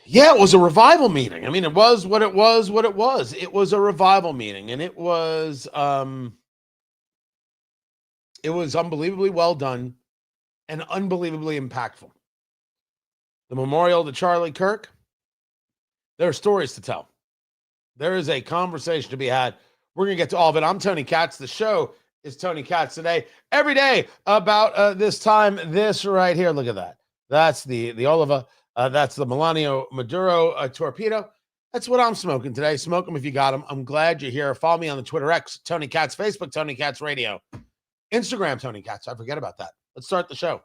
Yeah, it was a revival meeting. I mean, it was what it was. It was a revival meeting, and it was unbelievably well done and unbelievably impactful. The memorial to Charlie Kirk, there are stories to tell. There is a conversation to be had. We're going to get to all of it. I'm Tony Katz. The show is Tony Katz Today. Every day about this time, this right here. Look at that. That's the Oliva. That's the Melania Maduro torpedo. That's what I'm smoking today. Smoke them if you got them. I'm glad you're here. Follow me on the Twitter X, Tony Katz, Facebook, Tony Katz Radio, Instagram, Tony Katz. I forget about that. Let's start the show.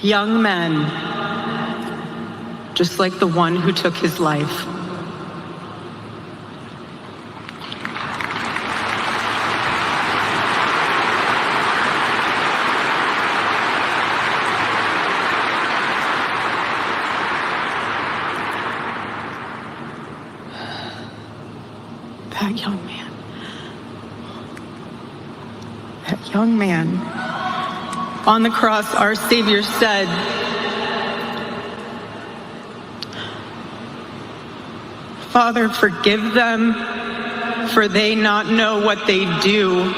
Young men, just like the one who took his life. That young man. On the cross, our Savior said, "Father, forgive them, for they not know what they do."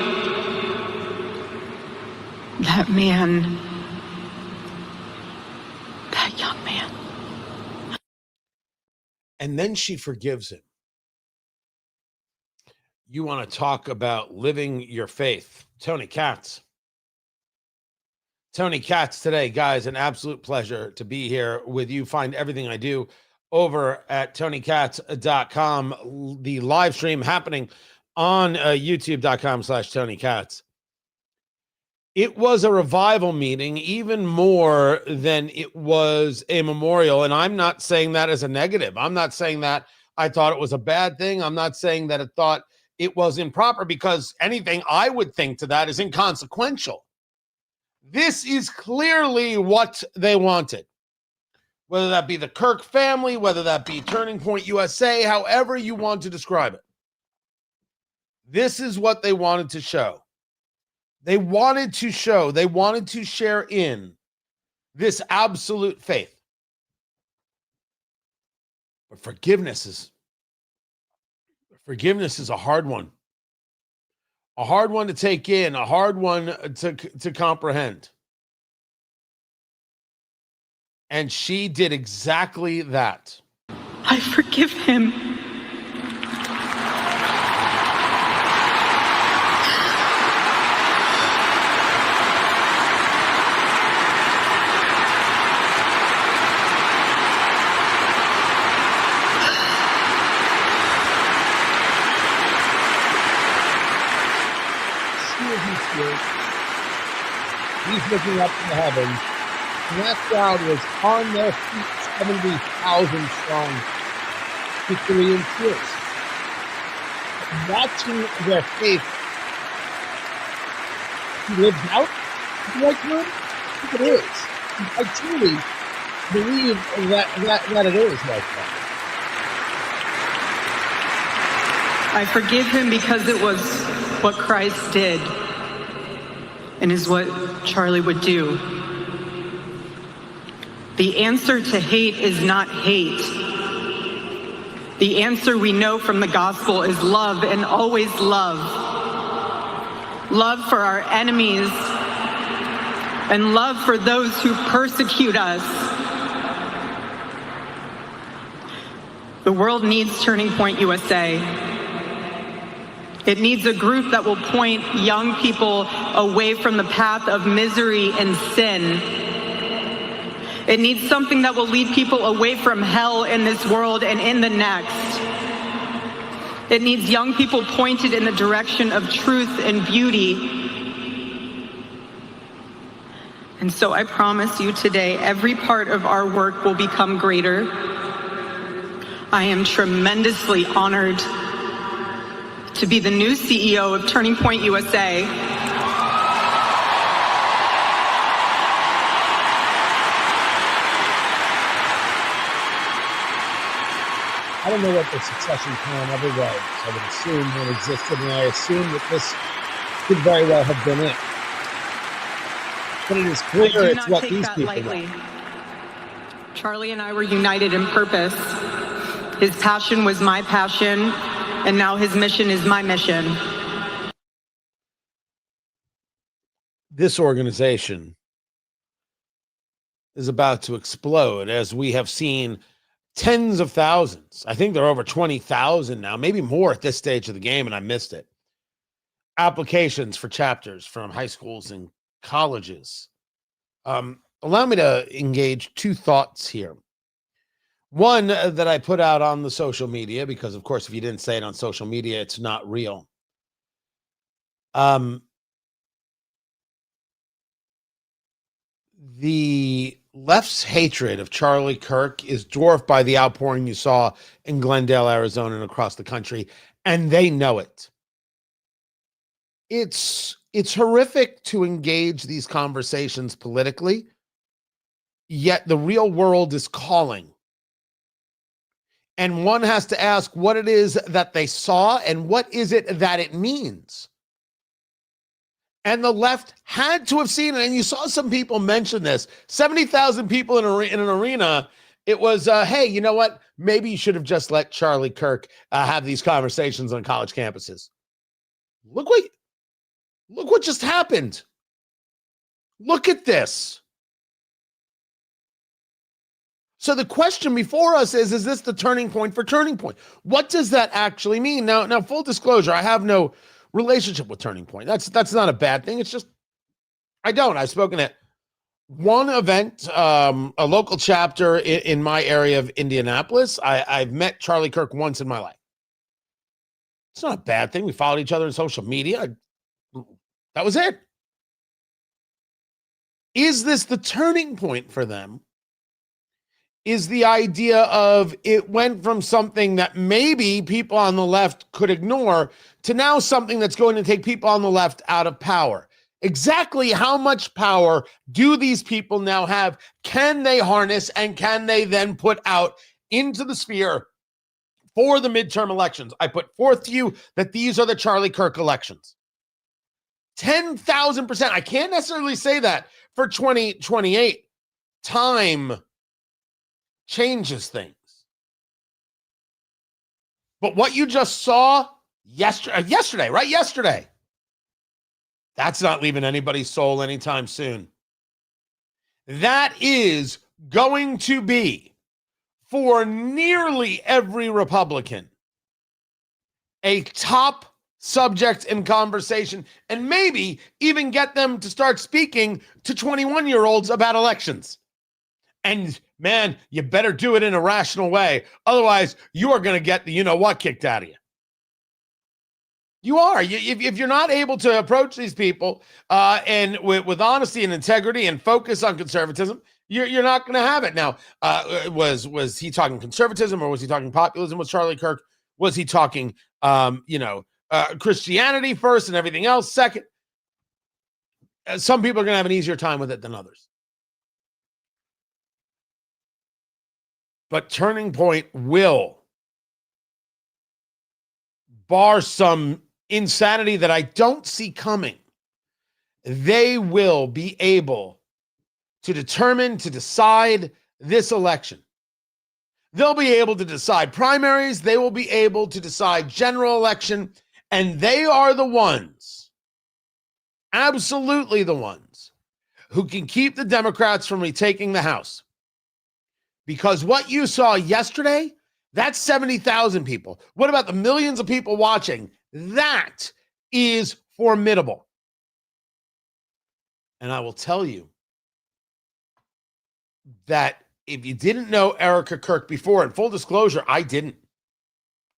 That young man. And then she forgives him. You want to talk about living your faith. Tony Katz. Tony Katz Today, guys, an absolute pleasure to be here with you. Find everything I do over at TonyKatz.com. The live stream happening on YouTube.com/Tony Katz. It was a revival meeting, even more than it was a memorial. And I'm not saying that as a negative. I'm not saying that I thought it was a bad thing. I'm not saying that I thought it was improper, because anything I would think to that is inconsequential. This is clearly what they wanted, whether that be the Kirk family, whether that be Turning Point USA, however you want to describe it. This is what they wanted to show. They wanted to share in this absolute faith. But forgiveness is a hard one. A hard one to take in, a hard one to comprehend. And she did exactly that. I forgive him. He's looking up to the heavens, and that crowd was on their feet, 70,000 strong, victory in tears. Watching their faith lived out, like good, I think it is. I truly believe that it is like that. I forgive him because it was what Christ did and is what Charlie would do. The answer to hate is not hate. The answer we know from the gospel is love, and always love. Love for our enemies and love for those who persecute us. The world needs Turning Point USA. It needs a group that will point young people away from the path of misery and sin. It needs something that will lead people away from hell in this world and in the next. It needs young people pointed in the direction of truth and beauty. And so I promise you today, every part of our work will become greater. I am tremendously honored to be the new CEO of Turning Point USA. I don't know what the succession plan ever was. I would assume one existed, and I assume that this could very well have been it. But it is clear it's what these people want. Charlie and I were united in purpose. His passion was my passion, and now his mission is my mission. This organization is about to explode, as we have seen tens of thousands. I think there are over 20,000 now, maybe more at this stage of the game, and I missed it. Applications for chapters from high schools and colleges. Allow me to engage two thoughts here. One that I put out on the social media, because of course, if you didn't say it on social media, it's not real. The left's hatred of Charlie Kirk is dwarfed by the outpouring you saw in Glendale, Arizona, and across the country, and they know it. It's horrific to engage these conversations politically, yet the real world is calling. And one has to ask what it is that they saw and what is it that it means. And the left had to have seen it. And you saw some people mention this. 70,000 people in an arena. It was, hey, you know what? Maybe you should have just let Charlie Kirk have these conversations on college campuses. Look what just happened. Look at this. So the question before us is this the turning point for Turning Point? What does that actually mean? Now, full disclosure, I have no relationship with Turning Point. That's not a bad thing. It's just, I've spoken at one event, a local chapter in my area of Indianapolis. I've met Charlie Kirk once in my life. It's not a bad thing. We followed each other on social media. That was it. Is this the turning point for them? Is the idea of it went from something that maybe people on the left could ignore to now something that's going to take people on the left out of power. Exactly how much power do these people now have? Can they harness and can they then put out into the sphere for the midterm elections? I put forth to you that these are the Charlie Kirk elections. 10,000%. I can't necessarily say that for 2028. Time changes things. But what you just saw yesterday, right? Yesterday. That's not leaving anybody's soul anytime soon. That is going to be, for nearly every Republican, a top subject in conversation, and maybe even get them to start speaking to 21-year-olds about elections. And man, you better do it in a rational way. Otherwise, you are going to get the you-know-what kicked out of you. You are. If you're not able to approach these people and with honesty and integrity and focus on conservatism, you're not going to have it. Now, was he talking conservatism or was he talking populism with Charlie Kirk? Was he talking, Christianity first and everything else second? Some people are going to have an easier time with it than others. But Turning Point will, bar some insanity that I don't see coming, they will be able to determine, to decide this election. They'll be able to decide primaries. They will be able to decide general election. And they are the ones, absolutely the ones, who can keep the Democrats from retaking the House. Because what you saw yesterday, that's 70,000 people. What about the millions of people watching? That is formidable. And I will tell you that if you didn't know Erica Kirk before, and full disclosure, I didn't.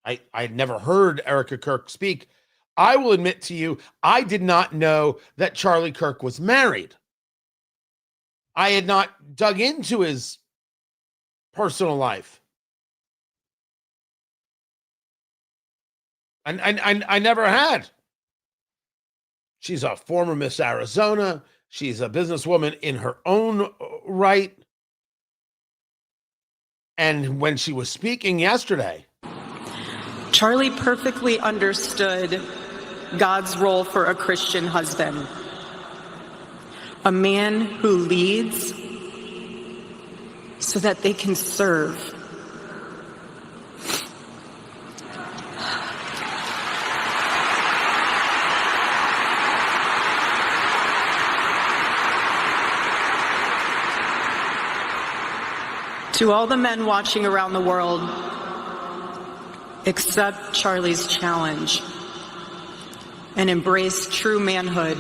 I had never heard Erica Kirk speak. I will admit to you, I did not know that Charlie Kirk was married. I had not dug into his personal life. And I never had. She's a former Miss Arizona. She's a businesswoman in her own right. And when she was speaking yesterday, Charlie perfectly understood God's role for a Christian husband. A man who leads so that they can serve. To all the men watching around the world, accept Charlie's challenge and embrace true manhood.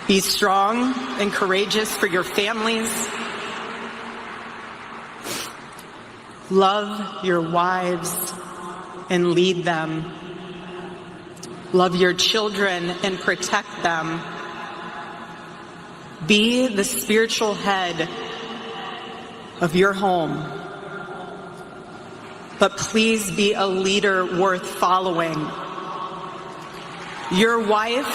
Be strong and courageous for your families. Love your wives and lead them. Love your children and protect them. Be the spiritual head of your home. But please be a leader worth following. Your wife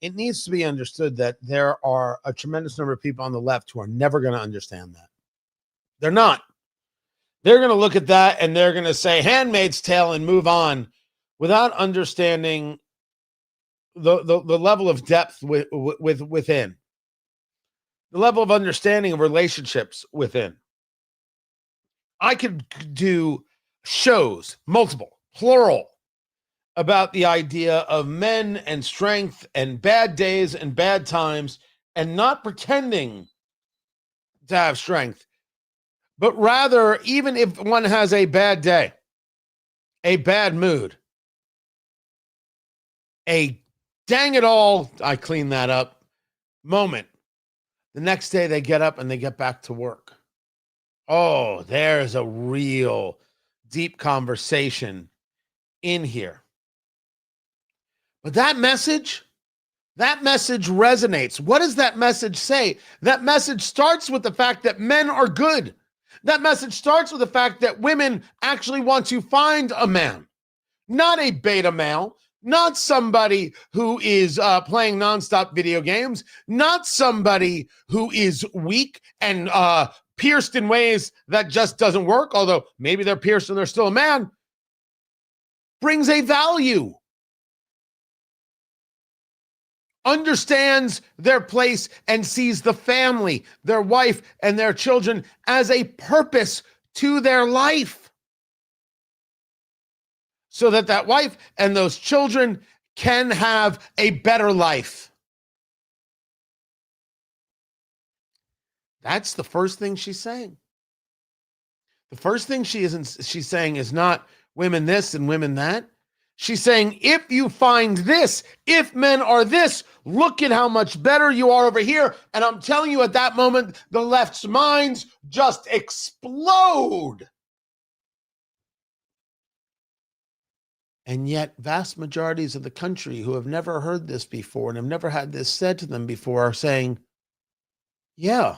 it needs to be understood that there are a tremendous number of people on the left who are never going to understand that. They're not. They're going to look at that and they're going to say Handmaid's Tale and move on without understanding the level of depth within, the level of understanding of relationships within. I could do shows, multiple, plural, about the idea of men and strength and bad days and bad times and not pretending to have strength, but rather, even if one has a bad day, a bad mood, a dang it all, I clean that up moment, the next day they get up and they get back to work. Oh, there's a real deep conversation in here. But that message resonates. What does that message say? That message starts with the fact that men are good. That message starts with the fact that women actually want to find a man, not a beta male, not somebody who is playing nonstop video games, not somebody who is weak and pierced in ways that just doesn't work, although maybe they're pierced and they're still a man, brings a value, understands their place and sees the family, their wife and their children as a purpose to their life, so that that wife and those children can have a better life. That's the first thing she's saying. The first thing she's saying is not women this and women that. She's saying, if you find this, if men are this, look at how much better you are over here. And I'm telling you, at that moment, the left's minds just explode. And yet, vast majorities of the country who have never heard this before and have never had this said to them before are saying, yeah.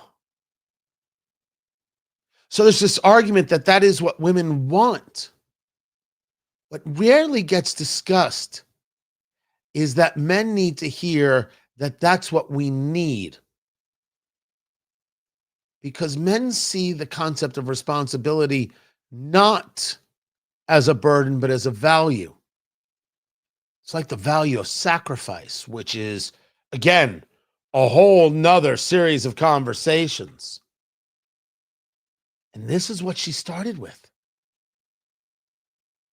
So there's this argument that that is what women want. What rarely gets discussed is that men need to hear that that's what we need. Because men see the concept of responsibility not as a burden, but as a value. It's like the value of sacrifice, which is, again, a whole nother series of conversations. And this is what she started with.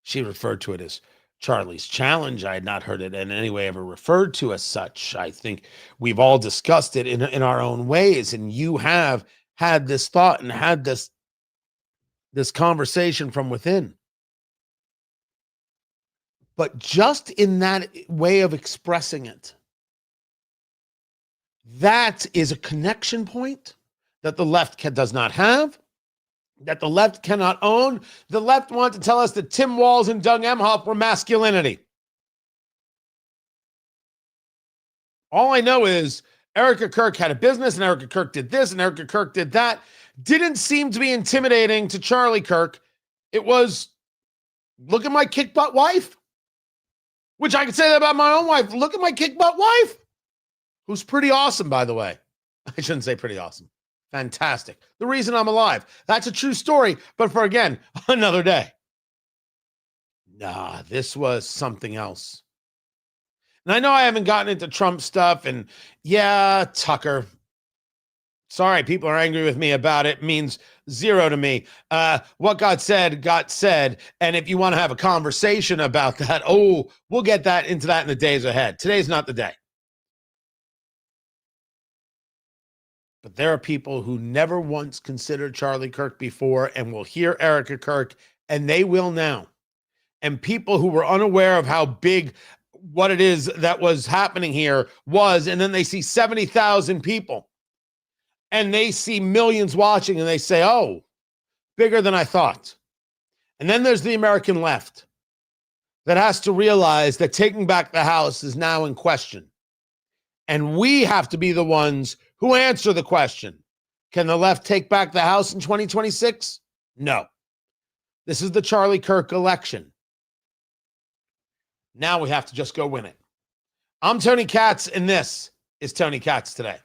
She referred to it as Charlie's challenge. I had not heard it in any way ever referred to as such. I think we've all discussed it in our own ways, and you have had this thought and had this conversation from within. But just in that way of expressing it, that is a connection point that the left does not have, that the left cannot own. The left want to tell us that Tim Walz and Doug Emhoff were masculinity. All I know is Erica Kirk had a business, and Erica Kirk did this, and Erica Kirk did that. Didn't seem to be intimidating to Charlie Kirk. It was, look at my kick butt wife. Which I could say that about my own wife. Look at my kick butt wife, who's pretty awesome, by the way. I shouldn't say pretty awesome. Fantastic. The reason I'm alive. That's a true story, but for, again, another day. Nah, this was something else. And I know I haven't gotten into Trump stuff, and yeah, Tucker. Sorry, people are angry with me about it. Means zero to me. What got said, got said. And if you want to have a conversation about that, we'll get into that in the days ahead. Today's not the day. But there are people who never once considered Charlie Kirk before and will hear Erica Kirk, and they will now. And people who were unaware of how big what it is that was happening here was, and then they see 70,000 people, and they see millions watching, and they say, oh, bigger than I thought. And then there's the American left that has to realize that taking back the House is now in question. And we have to be the ones who answer the question. Can the left take back the House in 2026? No. This is the Charlie Kirk election. Now we have to just go win it. I'm Tony Katz, and this is Tony Katz Today.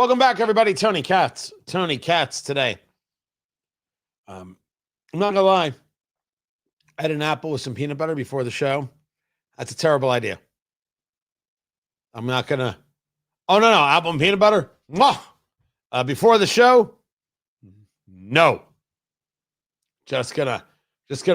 Welcome back, everybody. Tony Katz today. I'm not gonna lie. I had an apple with some peanut butter before the show. That's a terrible idea. I'm not gonna. Oh no, apple and peanut butter. Mwah! Before the show, no. Just gonna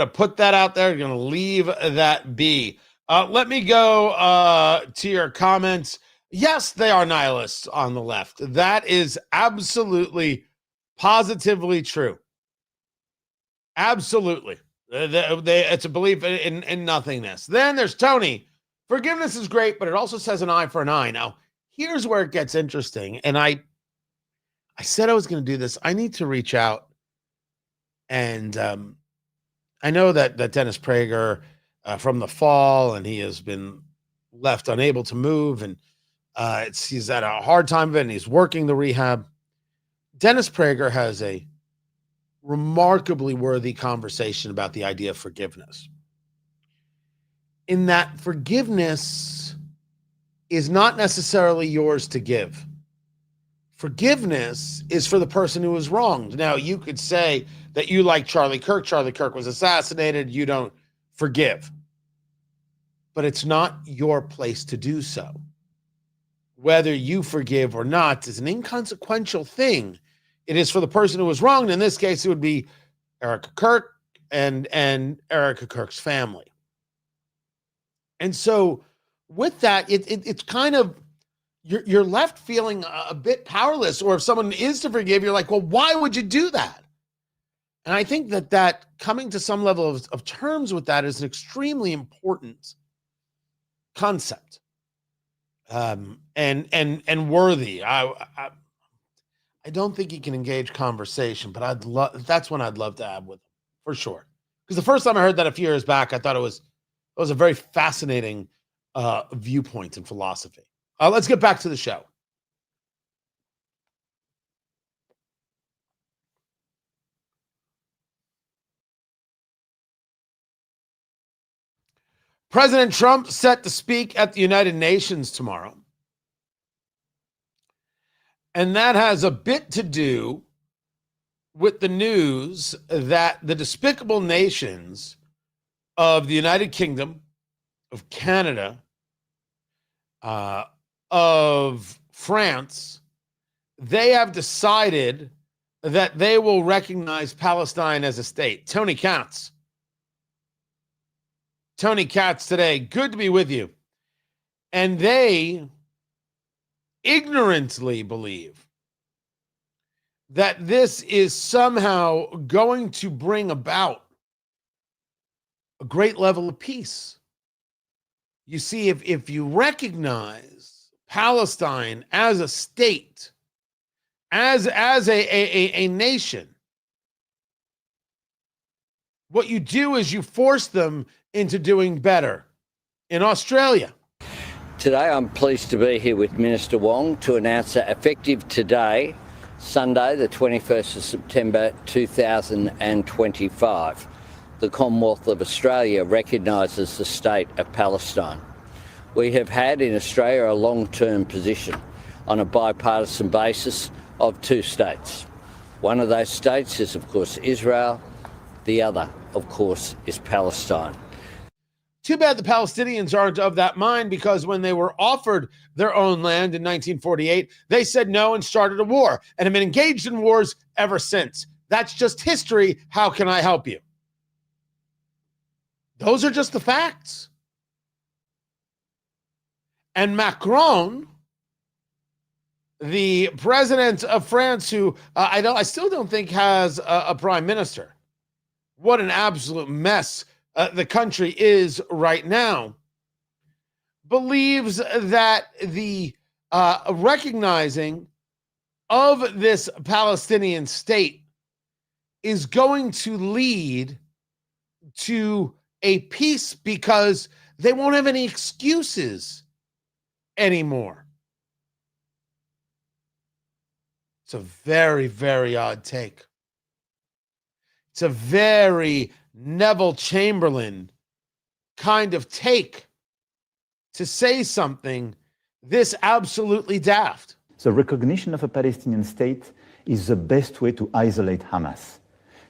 put that out there. Gonna leave that be. Let me go to your comments. Yes, they are nihilists on the left. That is absolutely, positively true. Absolutely. It's a belief in nothingness. Then there's Tony. Forgiveness is great, but it also says an eye for an eye. Now, here's where it gets interesting. And I said I was going to do this. I need to reach out. And I know that Dennis Prager from the fall, and he has been left unable to move, and he's at a hard time of it, and he's working the rehab. Dennis Prager has a remarkably worthy conversation about the idea of forgiveness. In that forgiveness is not necessarily yours to give. Forgiveness is for the person who was wronged. Now, you could say that you like Charlie Kirk. Charlie Kirk was assassinated. You don't forgive. But it's not your place to do so. Whether you forgive or not is an inconsequential thing. It is for the person who was wronged. In this case, it would be Erica Kirk and Erica Kirk's family. And so with that, it's kind of, you're left feeling a bit powerless. Or if someone is to forgive, you're like, well, why would you do that? And I think that coming to some level of terms with that is an extremely important concept, and worthy. I don't think he can engage conversation, but that's one I'd love to have with him for sure. Because the first time I heard that a few years back, I thought it was a very fascinating viewpoint in philosophy. Let's get back to the show. President Trump set to speak at the United Nations tomorrow. And that has a bit to do with the news that the despicable nations of the United Kingdom, of Canada, of France, they have decided that they will recognize Palestine as a state. Tony Katz today, good to be with you. And they ignorantly believe that this is somehow going to bring about a great level of peace. You see, if you recognize Palestine as a state, as a nation, what you do is you force them into doing better. In Australia, today, I'm pleased to be here with Minister Wong to announce that effective today, Sunday, the 21st of September 2025, the Commonwealth of Australia recognises the state of Palestine. We have had in Australia a long-term position on a bipartisan basis of two states. One of those states is, of course, Israel. The other, of course, is Palestine. Too bad the Palestinians aren't of that mind, because when they were offered their own land in 1948, they said no and started a war and have been engaged in wars ever since. That's just history. How can I help you? Those are just the facts. And Macron, the president of France, who I still don't think has a prime minister. What an absolute mess the country is right now, believes that the recognizing of this Palestinian state is going to lead to a peace, because they won't have any excuses anymore. It's a very, very odd take. It's a very Neville Chamberlain kind of take to say something this absolutely daft. The recognition of a Palestinian state is the best way to isolate Hamas.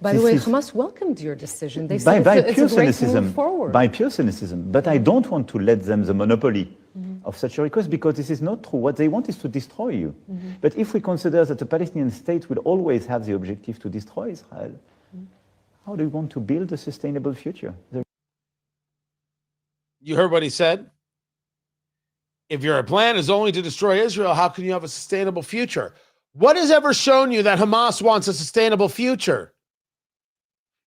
By the way, Hamas welcomed your decision. They said it's a great move forward. By pure cynicism. But I don't want to let them the monopoly of such a request, because this is not true. What they want is to destroy you. But if we consider that the Palestinian state will always have the objective to destroy Israel, how do you want to build a sustainable future? You heard what he said? If your plan is only to destroy Israel, how can you have a sustainable future? What has ever shown you that Hamas wants a sustainable future?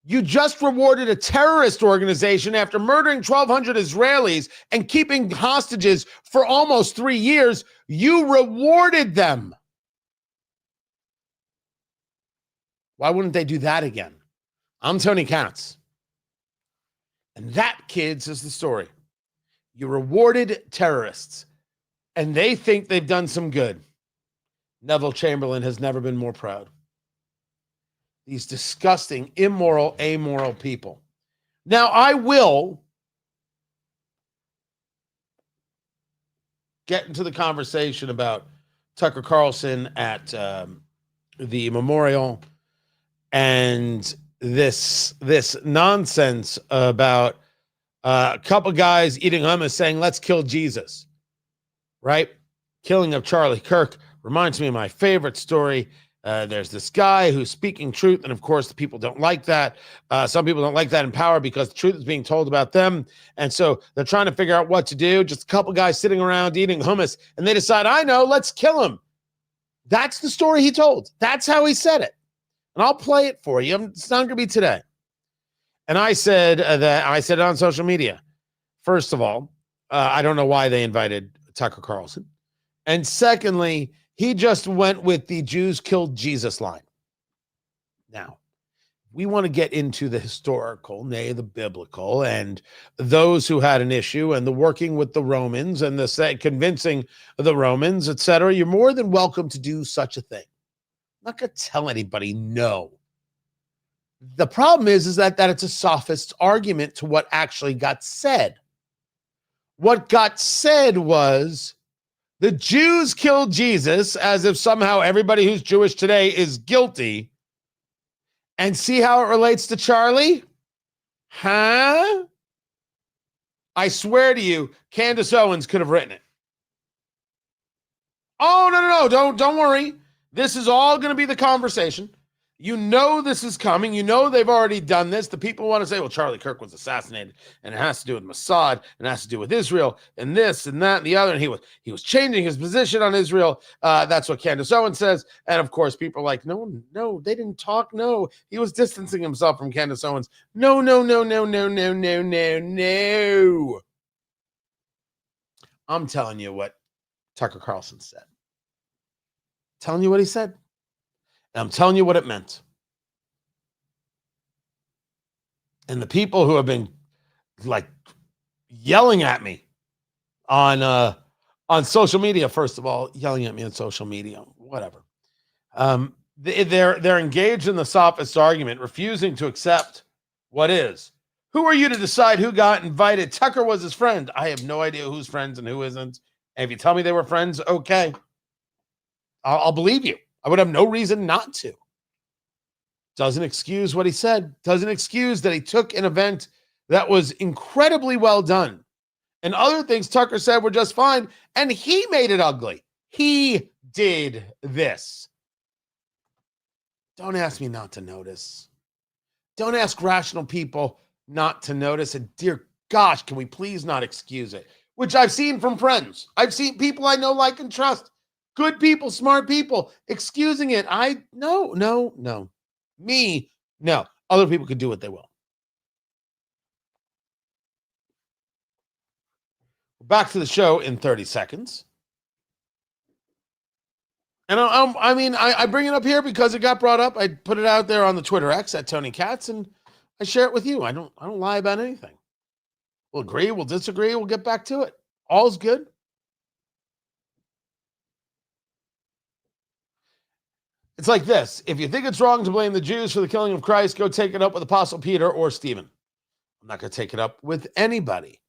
You just rewarded a terrorist organization after murdering 1,200 Israelis and keeping hostages for almost 3 years. You rewarded them. Why wouldn't they do that again? I'm Tony Katz. And that, kids, is the story. You rewarded terrorists, and they think they've done some good. Neville Chamberlain has never been more proud. These disgusting, immoral, amoral people. Now, I will get into the conversation about Tucker Carlson at the memorial and this nonsense about a couple guys eating hummus saying, let's kill Jesus, right? Killing of Charlie Kirk reminds me of my favorite story There's this guy who's speaking truth, and of course, the people don't like that. Some people don't like that in power because the truth is being told about them, and so they're trying to figure out what to do. Just a couple guys sitting around eating hummus, and they decide, I know, let's kill him. That's the story he told. That's how he said it. And I'll play it for you. It's not going to be today. And I said that I said it on social media. First of all, I don't know why they invited Tucker Carlson. And secondly, he just went with the Jews killed Jesus line. Now, we want to get into the historical, nay, the biblical, and those who had an issue and the working with the Romans and the convincing the Romans, etc. You're more than welcome to do such a thing. I'm not going to tell anybody no. The problem is that it's a sophist's argument to what actually got said. What got said was the Jews killed Jesus, as if somehow everybody who's Jewish today is guilty. And see how it relates to Charlie? Huh? I swear to you, Candace Owens could have written it. Oh, no. Don't worry. This is all going to be the conversation. You know this is coming. You know they've already done this. The people want to say, well, Charlie Kirk was assassinated, and it has to do with Mossad, and it has to do with Israel, and this, and that, and the other, and he was changing his position on Israel. That's what Candace Owens says. And, of course, people are like, no, they didn't talk. No, he was distancing himself from Candace Owens. No. I'm telling you what Tucker Carlson said. Telling you what he said. And I'm telling you what it meant. And the people who have been like yelling at me on social media, first of all, yelling at me on social media, whatever. They're engaged in the sophist argument, refusing to accept what is. Who are you to decide who got invited? Tucker was his friend. I have no idea who's friends and who isn't. And if you tell me they were friends, okay. I'll believe you. I would have no reason not to. Doesn't excuse what he said. Doesn't excuse that he took an event that was incredibly well done. And other things Tucker said were just fine. And he made it ugly. He did this. Don't ask me not to notice. Don't ask rational people not to notice. And dear gosh, can we please not excuse it? Which I've seen from friends. I've seen people I know, like, and trust. Good people, smart people, excusing it. No. Me, no. Other people could do what they will. Back to the show in 30 seconds. And I bring it up here because it got brought up. I put it out there on the Twitter X at Tony Katz, and I share it with you. I don't lie about anything. We'll agree, we'll disagree, we'll get back to it. All's good. It's like this. If you think it's wrong to blame the Jews for the killing of Christ, go take it up with Apostle Peter or Stephen. I'm not going to take it up with anybody.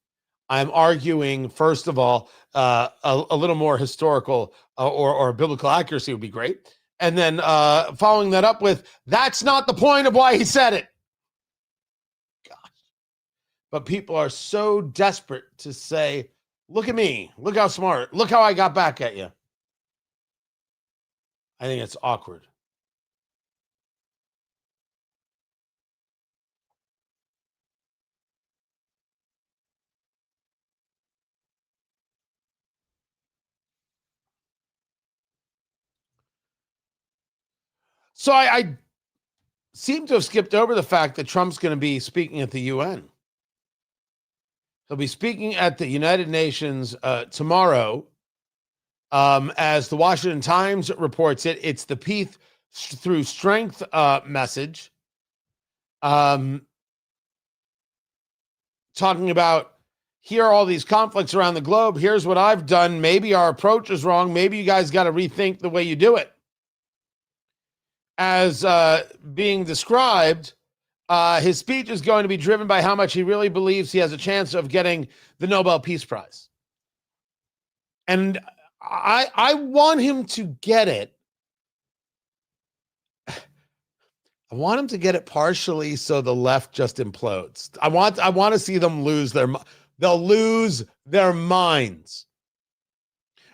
I'm arguing, first of all, a little more historical or biblical accuracy would be great. And then following that up with, that's not the point of why he said it. Gosh. But people are so desperate to say, look at me. Look how smart. Look how I got back at you. I think it's awkward. So I seem to have skipped over the fact that Trump's going to be speaking at the UN. He'll be speaking at the United Nations tomorrow. As the Washington Times reports it, it's the Peace Through Strength message. Talking about, here are all these conflicts around the globe. Here's what I've done. Maybe our approach is wrong. Maybe you guys got to rethink the way you do it. As being described, his speech is going to be driven by how much he really believes he has a chance of getting the Nobel Peace Prize. And I want him to get it. I want him to get it partially so the left just implodes. I want to see them they'll lose their minds.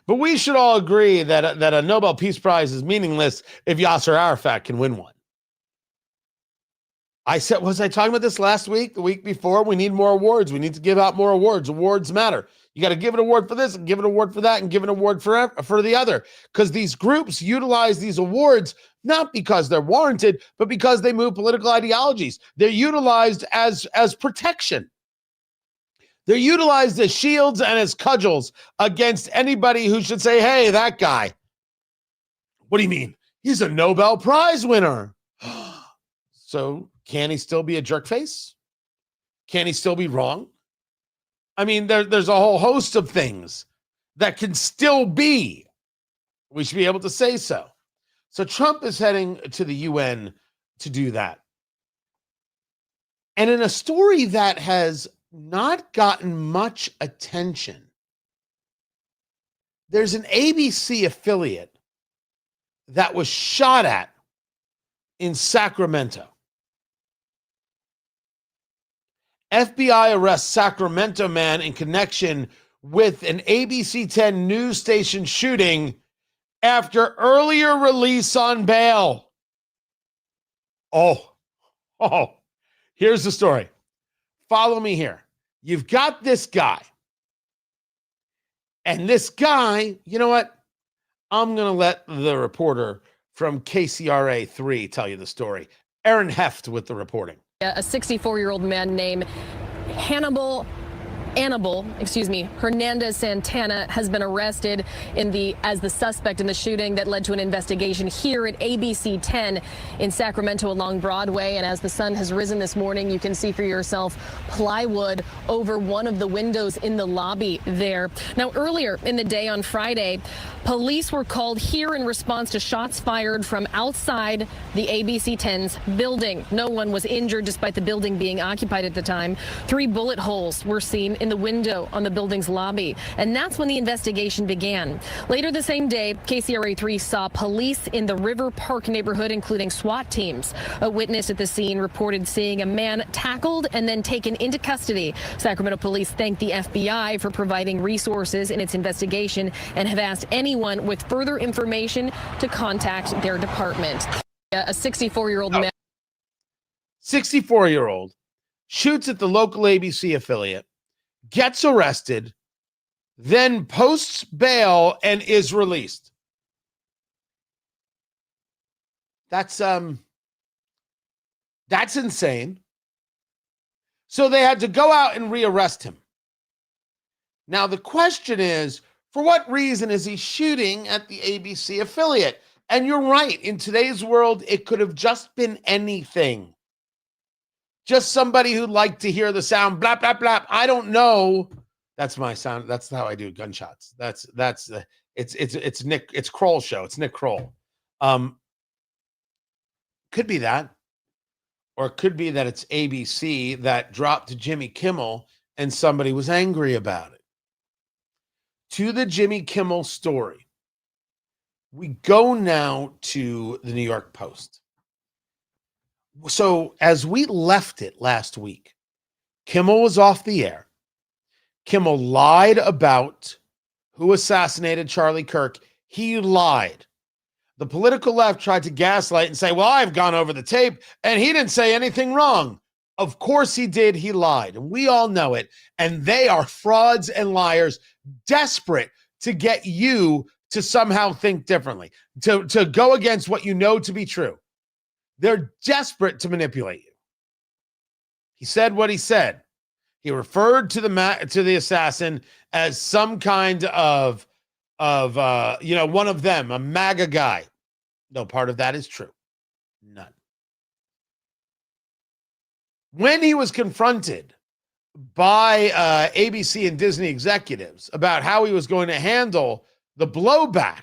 But we should all agree that a Nobel Peace Prize is meaningless if Yasser Arafat can win one. Was I talking about this last week, the week before? We need more awards. We need to give out more awards. Awards matter. You got to give an award for this and give an award for that and give an award for the other. Because these groups utilize these awards not because they're warranted, but because they move political ideologies. They're utilized as protection. They're utilized as shields and as cudgels against anybody who should say, hey, that guy. What do you mean? He's a Nobel Prize winner. So can he still be a jerk face? Can he still be wrong? I mean, there's a whole host of things that can still be. We should be able to say so. So Trump is heading to the UN to do that. And in a story that has not gotten much attention, there's an ABC affiliate that was shot at in Sacramento. FBI arrests Sacramento man in connection with an ABC 10 news station shooting after earlier release on bail. Oh, here's the story. Follow me here. You've got this guy. And this guy, you know what? I'm going to let the reporter from KCRA 3 tell you the story. Aaron Heft with the reporting. A 64-year-old man named Hannibal Hernandez Santana has been arrested as the suspect in the shooting that led to an investigation here at ABC 10 in Sacramento along Broadway. And as the sun has risen this morning, you can see for yourself plywood over one of the windows in the lobby there. Now, earlier in the day on Friday, police were called here in response to shots fired from outside the ABC 10's building. No one was injured despite the building being occupied at the time. 3 bullet holes were seen in the window on the building's lobby. And that's when the investigation began. Later the same day, KCRA 3 saw police in the River Park neighborhood, including SWAT teams. A witness at the scene reported seeing a man tackled and then taken into custody. Sacramento police thanked the FBI for providing resources in its investigation and have asked anyone with further information to contact their department. A 64-year-old man. 64-year-old shoots at the local ABC affiliate, gets arrested, then posts bail and is released. That's insane. So they had to go out and rearrest him. Now the question is, for what reason is he shooting at the ABC affiliate? And you're right, in today's world, it could have just been anything. Just somebody who'd like to hear the sound, blap, blap, blap. I don't know. That's my sound. That's how I do gunshots. It's Nick Kroll show. It's Nick Kroll. Could be that. Or it could be that it's ABC that dropped to Jimmy Kimmel and somebody was angry about it. To the Jimmy Kimmel story, we go now to the New York Post. So as we left it last week, Kimmel was off the air. Kimmel lied about who assassinated Charlie Kirk. He lied. The political left tried to gaslight and say, well, I've gone over the tape and he didn't say anything wrong. Of course he did. He lied. And we all know it. And they are frauds and liars, desperate to get you to somehow think differently, to go against what you know to be true. They're desperate to manipulate you. He said what he said. He referred to the assassin as some kind of one of them, a MAGA guy. No part of that is true. None. When he was confronted by ABC and Disney executives about how he was going to handle the blowback,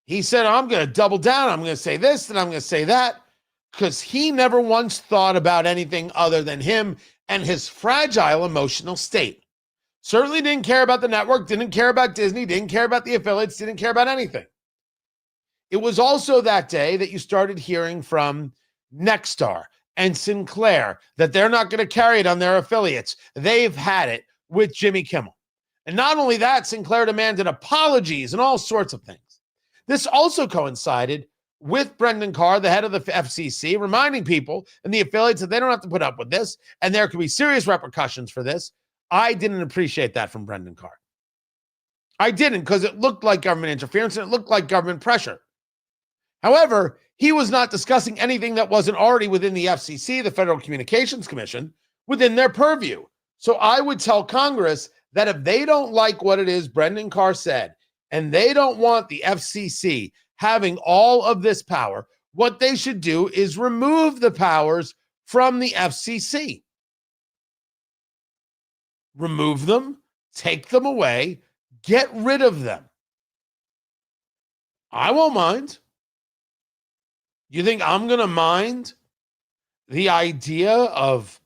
he said, I'm going to double down. I'm going to say this and I'm going to say that, because he never once thought about anything other than him and his fragile emotional state. Certainly didn't care about the network, didn't care about Disney, didn't care about the affiliates, didn't care about anything. It was also that day that you started hearing from Nexstar and Sinclair that they're not going to carry it on their affiliates. They've had it with Jimmy Kimmel. And not only that, Sinclair demanded apologies and all sorts of things. This also coincided with Brendan Carr, the head of the FCC, reminding people and the affiliates that they don't have to put up with this, and there could be serious repercussions for this. I didn't appreciate that from Brendan Carr. I didn't, because it looked like government interference and it looked like government pressure. However, he was not discussing anything that wasn't already within the FCC, the Federal Communications Commission, within their purview. So I would tell Congress that if they don't like what it is Brendan Carr said, and they don't want the FCC having all of this power, what they should do is remove the powers from the FCC. Remove them, take them away, get rid of them. I won't mind. You think I'm going to mind the idea of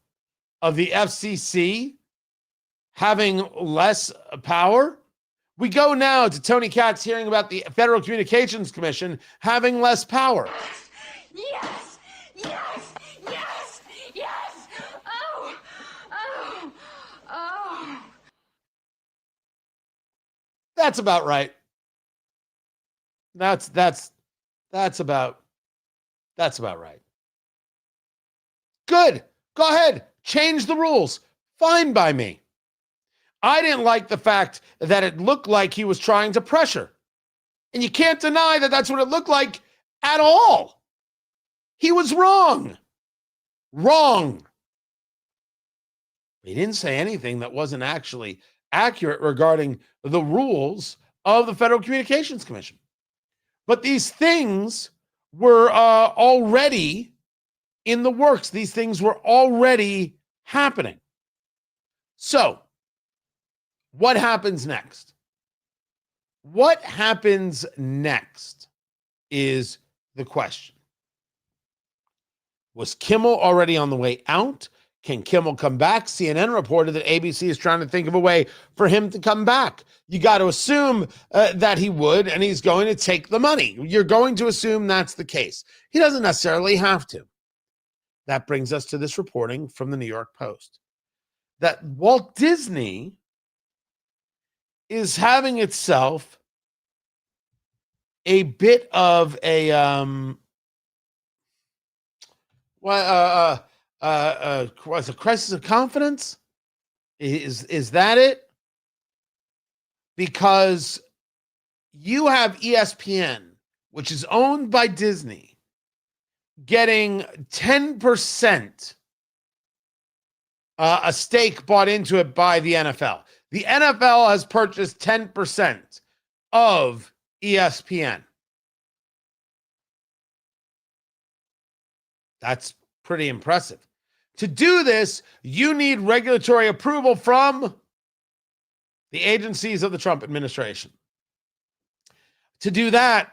the FCC having less power? We go now to Tony Katz hearing about the Federal Communications Commission having less power. Yes! Yes! Yes! Yes! Oh! Oh! Oh! That's about right. That's about right. Good. Go ahead. Change the rules. Fine by me. I didn't like the fact that it looked like he was trying to pressure. And you can't deny that that's what it looked like at all. He was wrong. Wrong. He didn't say anything that wasn't actually accurate regarding the rules of the Federal Communications Commission. But these things were already in the works. These things were already happening. So, what happens next? What happens next is the question. Was Kimmel already on the way out? Can Kimmel come back? CNN reported that ABC is trying to think of a way for him to come back. You got to assume that he would, and he's going to take the money. You're going to assume that's the case. He doesn't necessarily have to. That brings us to this reporting from the New York Post that Walt Disney is having itself a bit of a what's a crisis of confidence? Is that it? Because you have ESPN, which is owned by Disney, getting 10% a stake bought into it by the NFL. The NFL has purchased 10% of ESPN. That's pretty impressive. To do this, you need regulatory approval from the agencies of the Trump administration. To do that,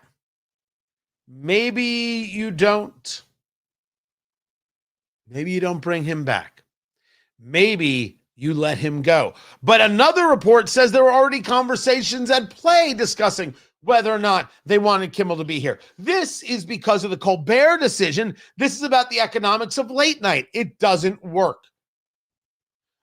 maybe you don't bring him back. Maybe you let him go. But another report says there were already conversations at play discussing whether or not they wanted Kimmel to be here. This is because of the Colbert decision. This is about the economics of late night. It doesn't work.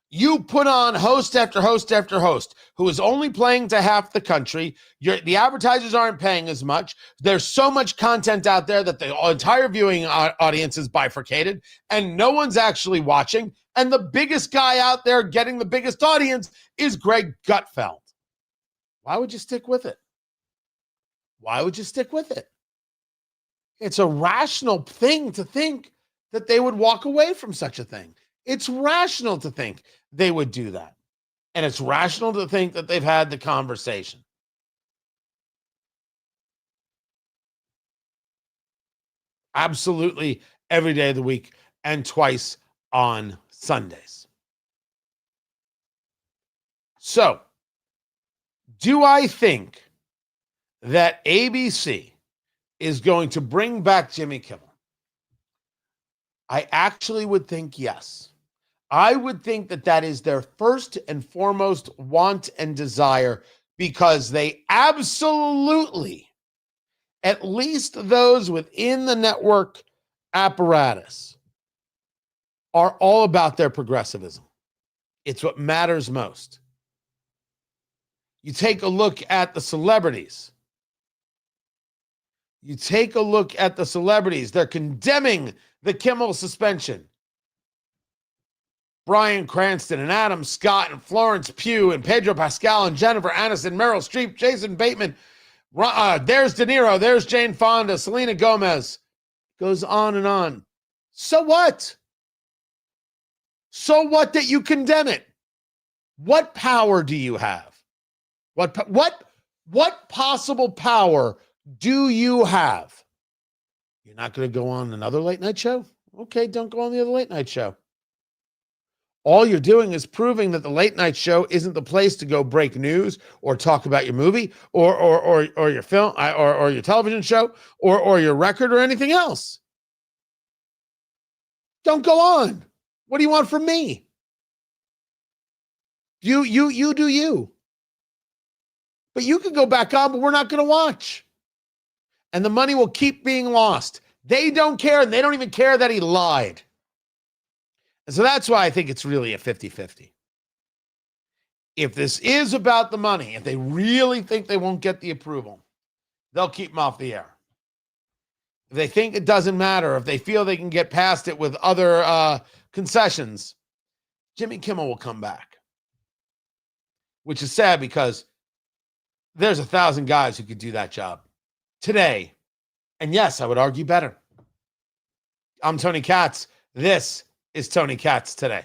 You put on host after host after host who is only playing to half the country. The advertisers aren't paying as much. There's so much content out there that the entire viewing audience is bifurcated and no one's actually watching. And the biggest guy out there getting the biggest audience is Greg Gutfeld. Why would you stick with it? Why would you stick with it? It's a rational thing to think that they would walk away from such a thing. It's rational to think they would do that. And it's rational to think that they've had the conversation. Absolutely every day of the week and twice on Sundays. So, do I think that ABC is going to bring back Jimmy Kimmel? I actually would think yes. I would think that that is their first and foremost want and desire, because they absolutely, at least those within the network apparatus, are all about their progressivism. It's what matters most. You take a look at the celebrities. They're condemning the Kimmel suspension. Bryan Cranston and Adam Scott and Florence Pugh and Pedro Pascal and Jennifer Aniston, Meryl Streep, Jason Bateman. There's De Niro. There's Jane Fonda, Selena Gomez. Goes on and on. So what? So what that you condemn it? What power do you have? What possible power do you have? You're not going to go on another late night show? Okay, don't go on the other late night show. All you're doing is proving that the late night show isn't the place to go break news or talk about your movie or your film or your television show or your record or anything else. Don't go on. What do you want from me? You do you. But you can go back on, but we're not going to watch. And the money will keep being lost. They don't care, and they don't even care that he lied. And so that's why I think it's really a 50-50. If this is about the money, if they really think they won't get the approval, they'll keep him off the air. If they think it doesn't matter, if they feel they can get past it with other concessions, Jimmy Kimmel will come back. Which is sad because there's 1,000 guys who could do that job today. And yes, I would argue better. I'm Tony Katz. This is Tony Katz Today.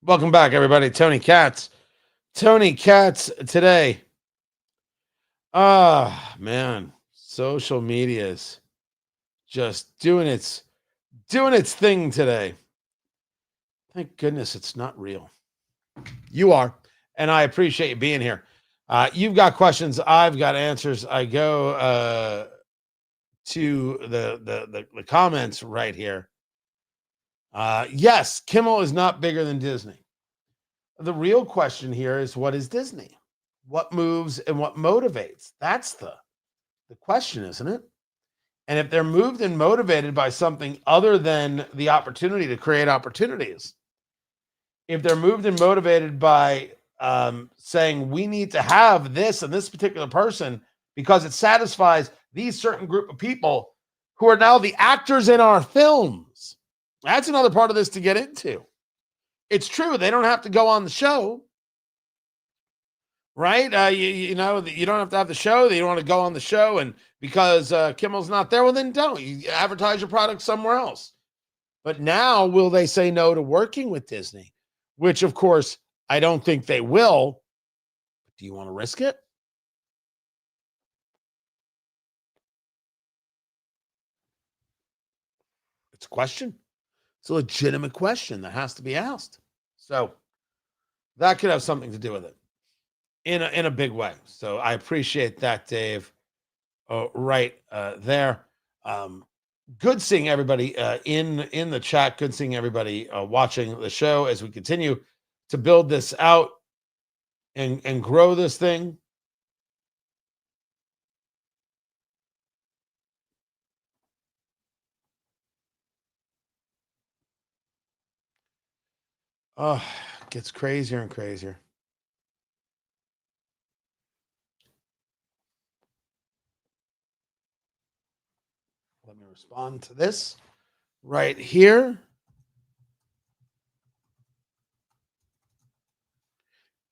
Welcome back, everybody. Tony Katz. Tony Katz Today. Man. Social media's just doing its thing today. Thank goodness it's not real. You are. And I appreciate you being here. You've got questions. I've got answers. I go to the comments right here. Yes, Kimmel is not bigger than Disney. The real question here is, what is Disney? What moves and what motivates? That's the question, isn't it? And if they're moved and motivated by something other than the opportunity to create opportunities, if they're moved and motivated by saying we need to have this and this particular person because it satisfies these certain group of people who are now the actors in our films. That's another part of this to get into. It's true. They don't have to go on the show, right? You know, you don't have to have the show. You don't want to go on the show. And because Kimmel's not there, well, then don't. You advertise your product somewhere else. But now, will they say no to working with Disney? Which, of course, I don't think they will. Do you want to risk it? It's a question. It's a legitimate question that has to be asked. So that could have something to do with it in a big way. So I appreciate that, Dave. Right there. Good seeing everybody in the chat. Good seeing everybody watching the show as we continue to build this out and grow this thing. Oh, it gets crazier and crazier. Let me respond to this right here.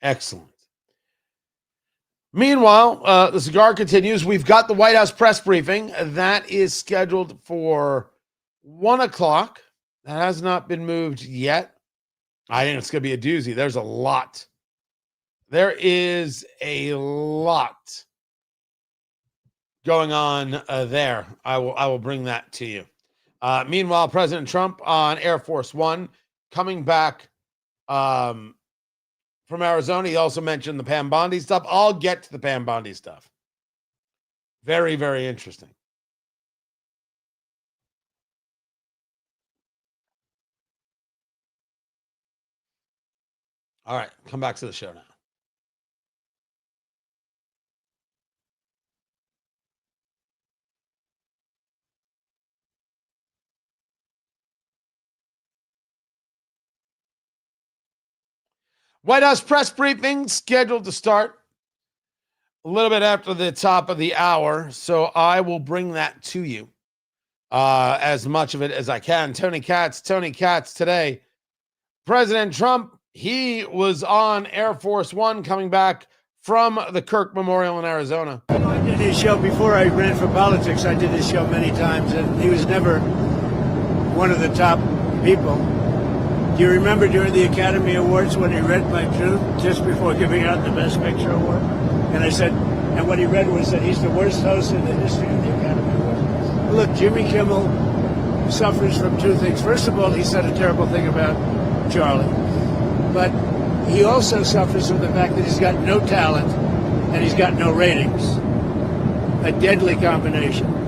Excellent. Meanwhile, the cigar continues. We've got the White House press briefing. That is scheduled for 1 o'clock. That has not been moved yet. I think it's going to be a doozy. There's a lot. There is a lot going on there. I will bring that to you. Meanwhile, President Trump on Air Force One coming back from Arizona. He also mentioned the Pam Bondi stuff. I'll get to the Pam Bondi stuff. Very, very interesting. All right, come back to the show now. White House press briefing scheduled to start a little bit after the top of the hour, so I will bring that to you, as much of it as I can. Tony Katz today. President Trump, he was on Air Force One coming back from the Kirk Memorial in Arizona. I did his show before I ran for politics. I did his show many times, and he was never one of the top people. Do you remember during the Academy Awards when he read my truth just before giving out the Best Picture Award? And I said, and what he read was that he's the worst host in the history of the Academy Awards. Look, Jimmy Kimmel suffers from two things. First of all, he said a terrible thing about Charlie. But he also suffers from the fact that he's got no talent and he's got no ratings. A deadly combination.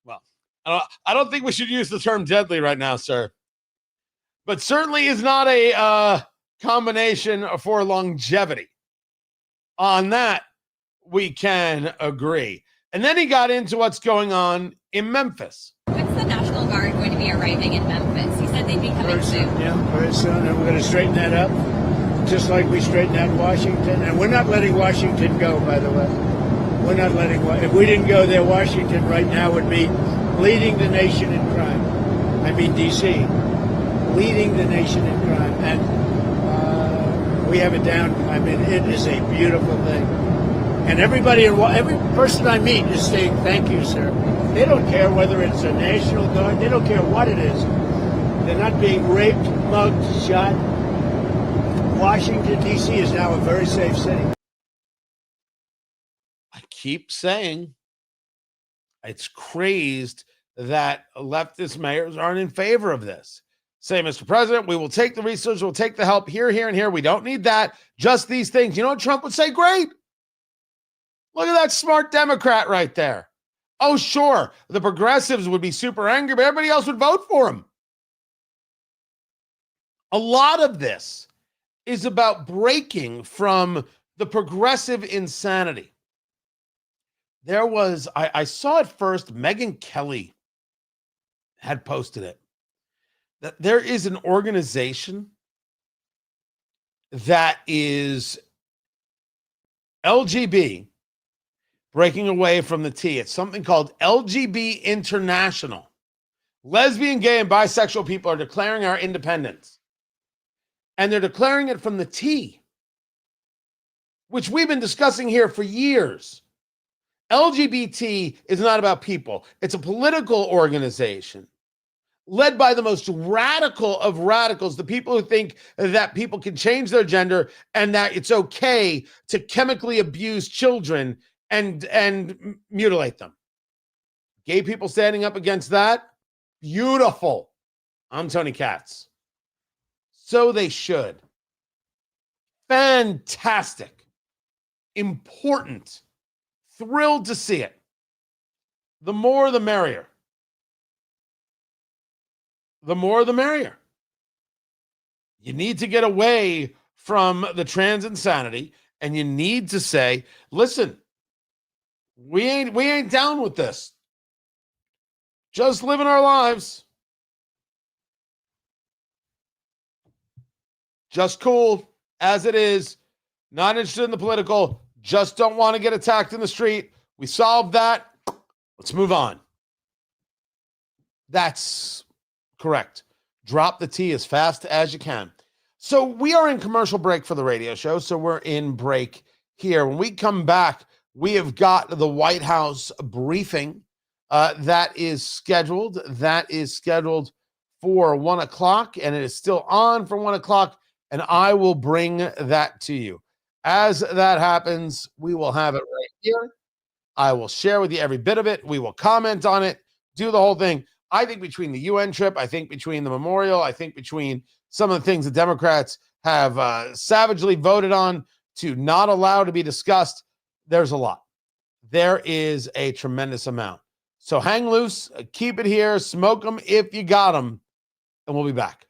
Well, I don't think we should use the term deadly right now, sir. But certainly is not a combination for longevity. On that, we can agree. And then he got into what's going on in Memphis. When's the National Guard going to be arriving in Memphis? He said they'd be coming soon. Yeah, very soon. And we're going to straighten that up, just like we straightened out Washington. And we're not letting Washington go, by the way. We're not letting. If we didn't go there, Washington right now would be leading the nation in crime. I mean, D.C. leading the nation in crime. And we have it down. I mean, it is a beautiful thing. And every person I meet is saying, thank you, sir. They don't care whether it's a National Guard. They don't care what it is. They're not being raped, mugged, shot. Washington, D.C. is now a very safe city. I keep saying it's crazed that leftist mayors aren't in favor of this. Say, Mr. President, we will take the research, we'll take the help here, here, and here. We don't need that. Just these things. You know what Trump would say? Great. Look at that smart Democrat right there. Oh, sure, the progressives would be super angry, but everybody else would vote for him. A lot of this is about breaking from the progressive insanity. There was, I saw it first, Megyn Kelly had posted it, that there is an organization that is LGB breaking away from the T. It's something called LGB International. Lesbian, gay, and bisexual people are declaring our independence. And they're declaring it from the T, which we've been discussing here for years. LGBT is not about people. It's a political organization led by the most radical of radicals, the people who think that people can change their gender and that it's okay to chemically abuse children and mutilate them. Gay people standing up against that, beautiful. I'm Tony Katz. So they should. Fantastic. Important. Thrilled to see it. The more the merrier. The more the merrier. You need to get away from the trans insanity, and you need to say, listen, we ain't down with this. Just living our lives. Just cool as it is. Not interested in the political. Just don't want to get attacked in the street. We solved that. Let's move on. That's correct. Drop the T as fast as you can. So we are in commercial break for the radio show. So we're in break here. When we come back, we have got the White House briefing that is scheduled. That is scheduled for 1 o'clock, and it is still on for 1 o'clock, and I will bring that to you. As that happens, we will have it right here. I will share with you every bit of it. We will comment on it, do the whole thing. I think between the UN trip, I think between the memorial, I think between some of the things the Democrats have savagely voted on to not allow to be discussed, there's a lot. There is a tremendous amount. So hang loose, keep it here, smoke them if you got them, and we'll be back.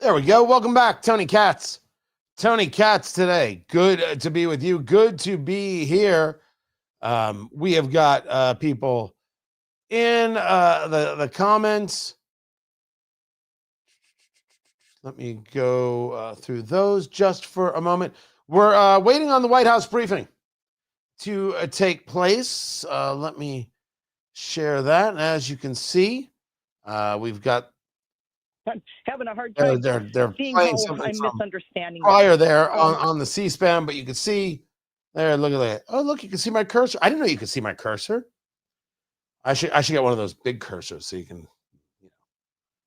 There we go. Welcome back, Tony Katz. Tony Katz today. Good to be with you. Good to be here. We have got people in the comments. Let me go through those just for a moment. We're waiting on the White House briefing to take place. Let me share that. As you can see, we've got. I'm having a hard time they're seeing playing how something I'm misunderstanding prior there on the C-SPAN, but you can see there. Look at that. Oh, look, you can see my cursor. I didn't know you could see my cursor. I should get one of those big cursors so you can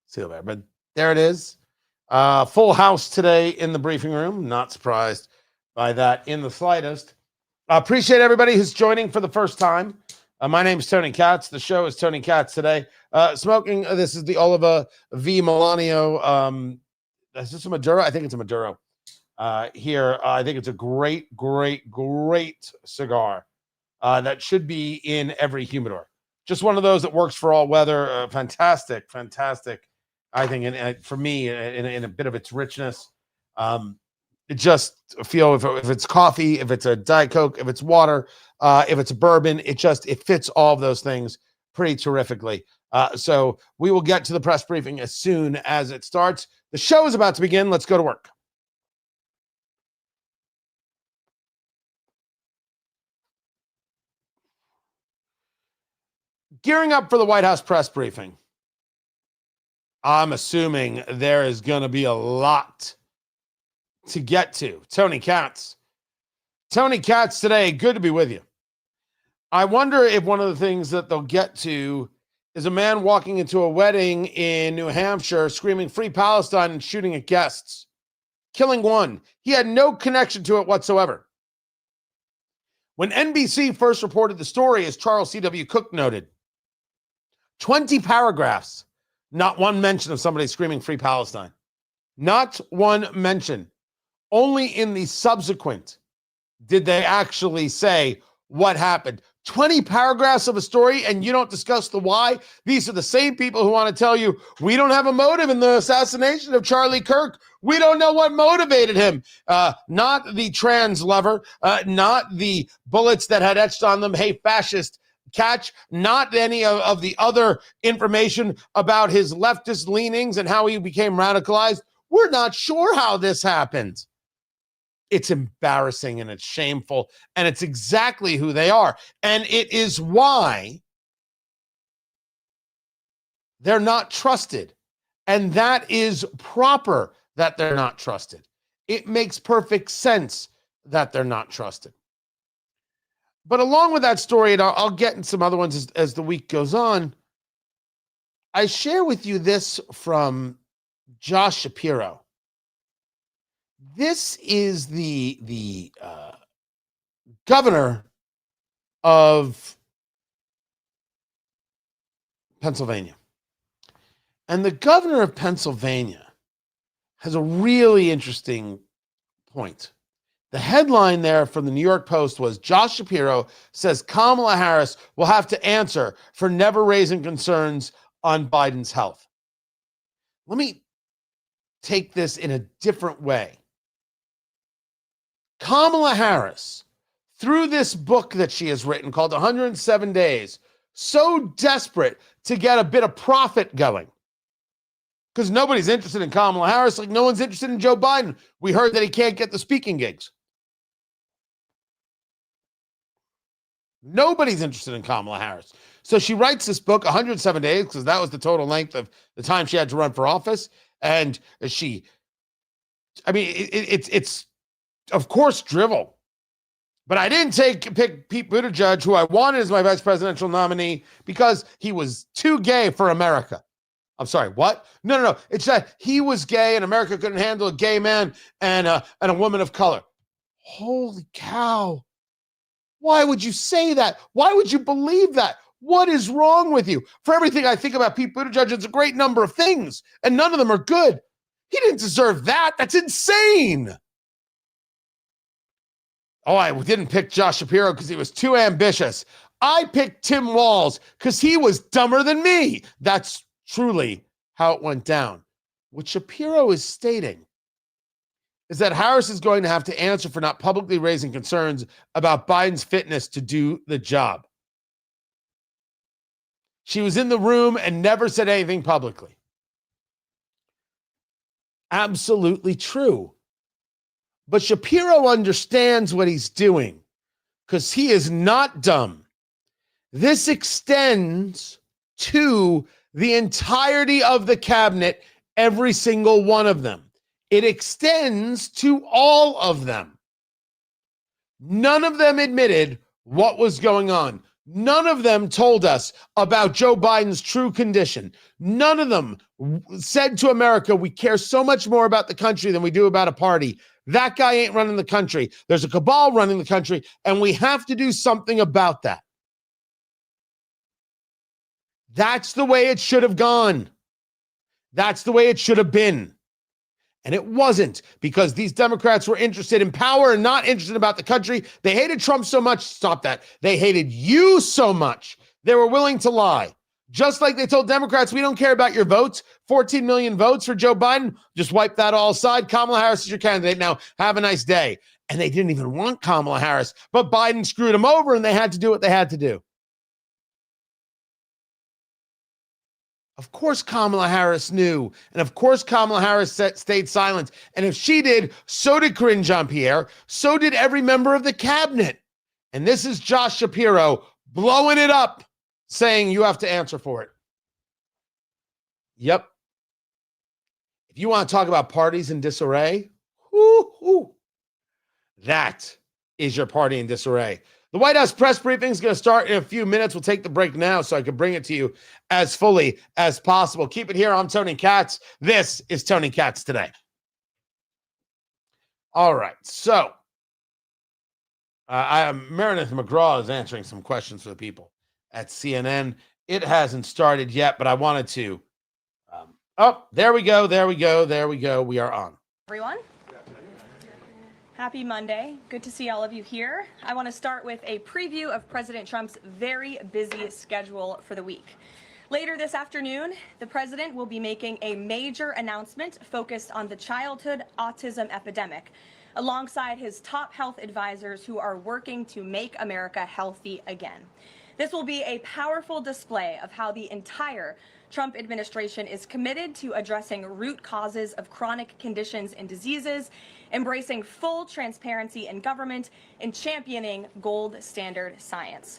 see it. But there it is. Full house today in the briefing room. Not surprised by that in the slightest. Appreciate everybody who's joining for the first time. My name is Tony Katz. The show is Tony Katz today. Smoking. This is the Oliva V Milanio. Is this a Maduro? I think it's a Maduro. Here, I think it's a great cigar that should be in every humidor. Just one of those that works for all weather. Fantastic. I think, and for me, in a bit of its richness, it just feel if it's coffee, if it's a Diet Coke, if it's water, if it's a bourbon, it fits all of those things pretty terrifically. So we will get to the press briefing as soon as it starts. The show is about to begin. Let's go to work. Gearing up for the White House press briefing. I'm assuming there is going to be a lot to get to. Tony Katz today. Good to be with you. I wonder if one of the things that they'll get to is a man walking into a wedding in New Hampshire, screaming "Free Palestine" and shooting at guests, killing one. He had no connection to it whatsoever. When NBC first reported the story, as Charles C.W. Cook noted, 20 paragraphs, not one mention of somebody screaming "Free Palestine." Not one mention. Only in the subsequent did they actually say what happened. 20 paragraphs of a story, and you don't discuss the why. These are the same people who want to tell you, we don't have a motive in the assassination of Charlie Kirk. We don't know what motivated him. Not the trans lover, not the bullets that had etched on them, "Hey, fascist," catch, not any of the other information about his leftist leanings and how he became radicalized. We're not sure how this happened. It's embarrassing and it's shameful, and it's exactly who they are. And it is why they're not trusted. And that is proper that they're not trusted. It makes perfect sense that they're not trusted. But along with that story, and I'll get in some other ones as the week goes on, I share with you this from Josh Shapiro. This is the governor of Pennsylvania. And the governor of Pennsylvania has a really interesting point. The headline there from the New York Post was, Josh Shapiro says Kamala Harris will have to answer for never raising concerns on Biden's health. Let me take this in a different way. Kamala Harris, through this book that she has written called 107 Days, so desperate to get a bit of profit going, because nobody's interested in Kamala Harris, like no one's interested in Joe Biden. We heard that he can't get the speaking gigs. Nobody's interested in Kamala Harris. So she writes this book, 107 Days, because that was the total length of the time she had to run for office. And it's of course drivel. But I didn't pick Pete Buttigieg, who I wanted as my vice presidential nominee, because he was too gay for America. I'm sorry, what? No. It's that he was gay and America couldn't handle a gay man and a woman of color. Holy cow. Why would you say that? Why would you believe that? What is wrong with you? For everything I think about Pete Buttigieg, it's a great number of things, and none of them are good. He didn't deserve that. That's insane. Oh, I didn't pick Josh Shapiro because he was too ambitious. I picked Tim Walz because he was dumber than me. That's truly how it went down. What Shapiro is stating is that Harris is going to have to answer for not publicly raising concerns about Biden's fitness to do the job. She was in the room and never said anything publicly. Absolutely true. But Shapiro understands what he's doing because he is not dumb. This extends to the entirety of the cabinet, every single one of them. It extends to all of them. None of them admitted what was going on. None of them told us about Joe Biden's true condition. None of them said to America, we care so much more about the country than we do about a party. That guy ain't running the country. There's a cabal running the country, and we have to do something about that. That's the way it should have gone. That's the way it should have been. And it wasn't, because these Democrats were interested in power and not interested about the country. They hated Trump so much. Stop that. They hated you so much. They were willing to lie. Just like they told Democrats, we don't care about your votes. 14 million votes for Joe Biden. Just wipe that all aside. Kamala Harris is your candidate. Now, have a nice day. And they didn't even want Kamala Harris, but Biden screwed them over and they had to do what they had to do. Of course, Kamala Harris knew. And of course, Kamala Harris stayed silent. And if she did, so did Karine Jean-Pierre. So did every member of the cabinet. And this is Josh Shapiro blowing it up, saying you have to answer for it. Yep. If you want to talk about parties in disarray, that is your party in disarray. The White House press briefing is going to start in a few minutes. We'll take the break now so I can bring it to you as fully as possible. Keep it here. I'm Tony Katz. This is Tony Katz Today. All right. So Meredith McGraw is answering some questions for the people at CNN. It hasn't started yet, but I wanted to. There we go. We are on. Everyone. Happy Monday. Good to see all of you here. I want to start with a preview of President Trump's very busy schedule for the week. Later this afternoon, the president will be making a major announcement focused on the childhood autism epidemic, alongside his top health advisors who are working to make America healthy again. This will be a powerful display of how the entire Trump administration is committed to addressing root causes of chronic conditions and diseases, embracing full transparency in government, and championing gold standard science.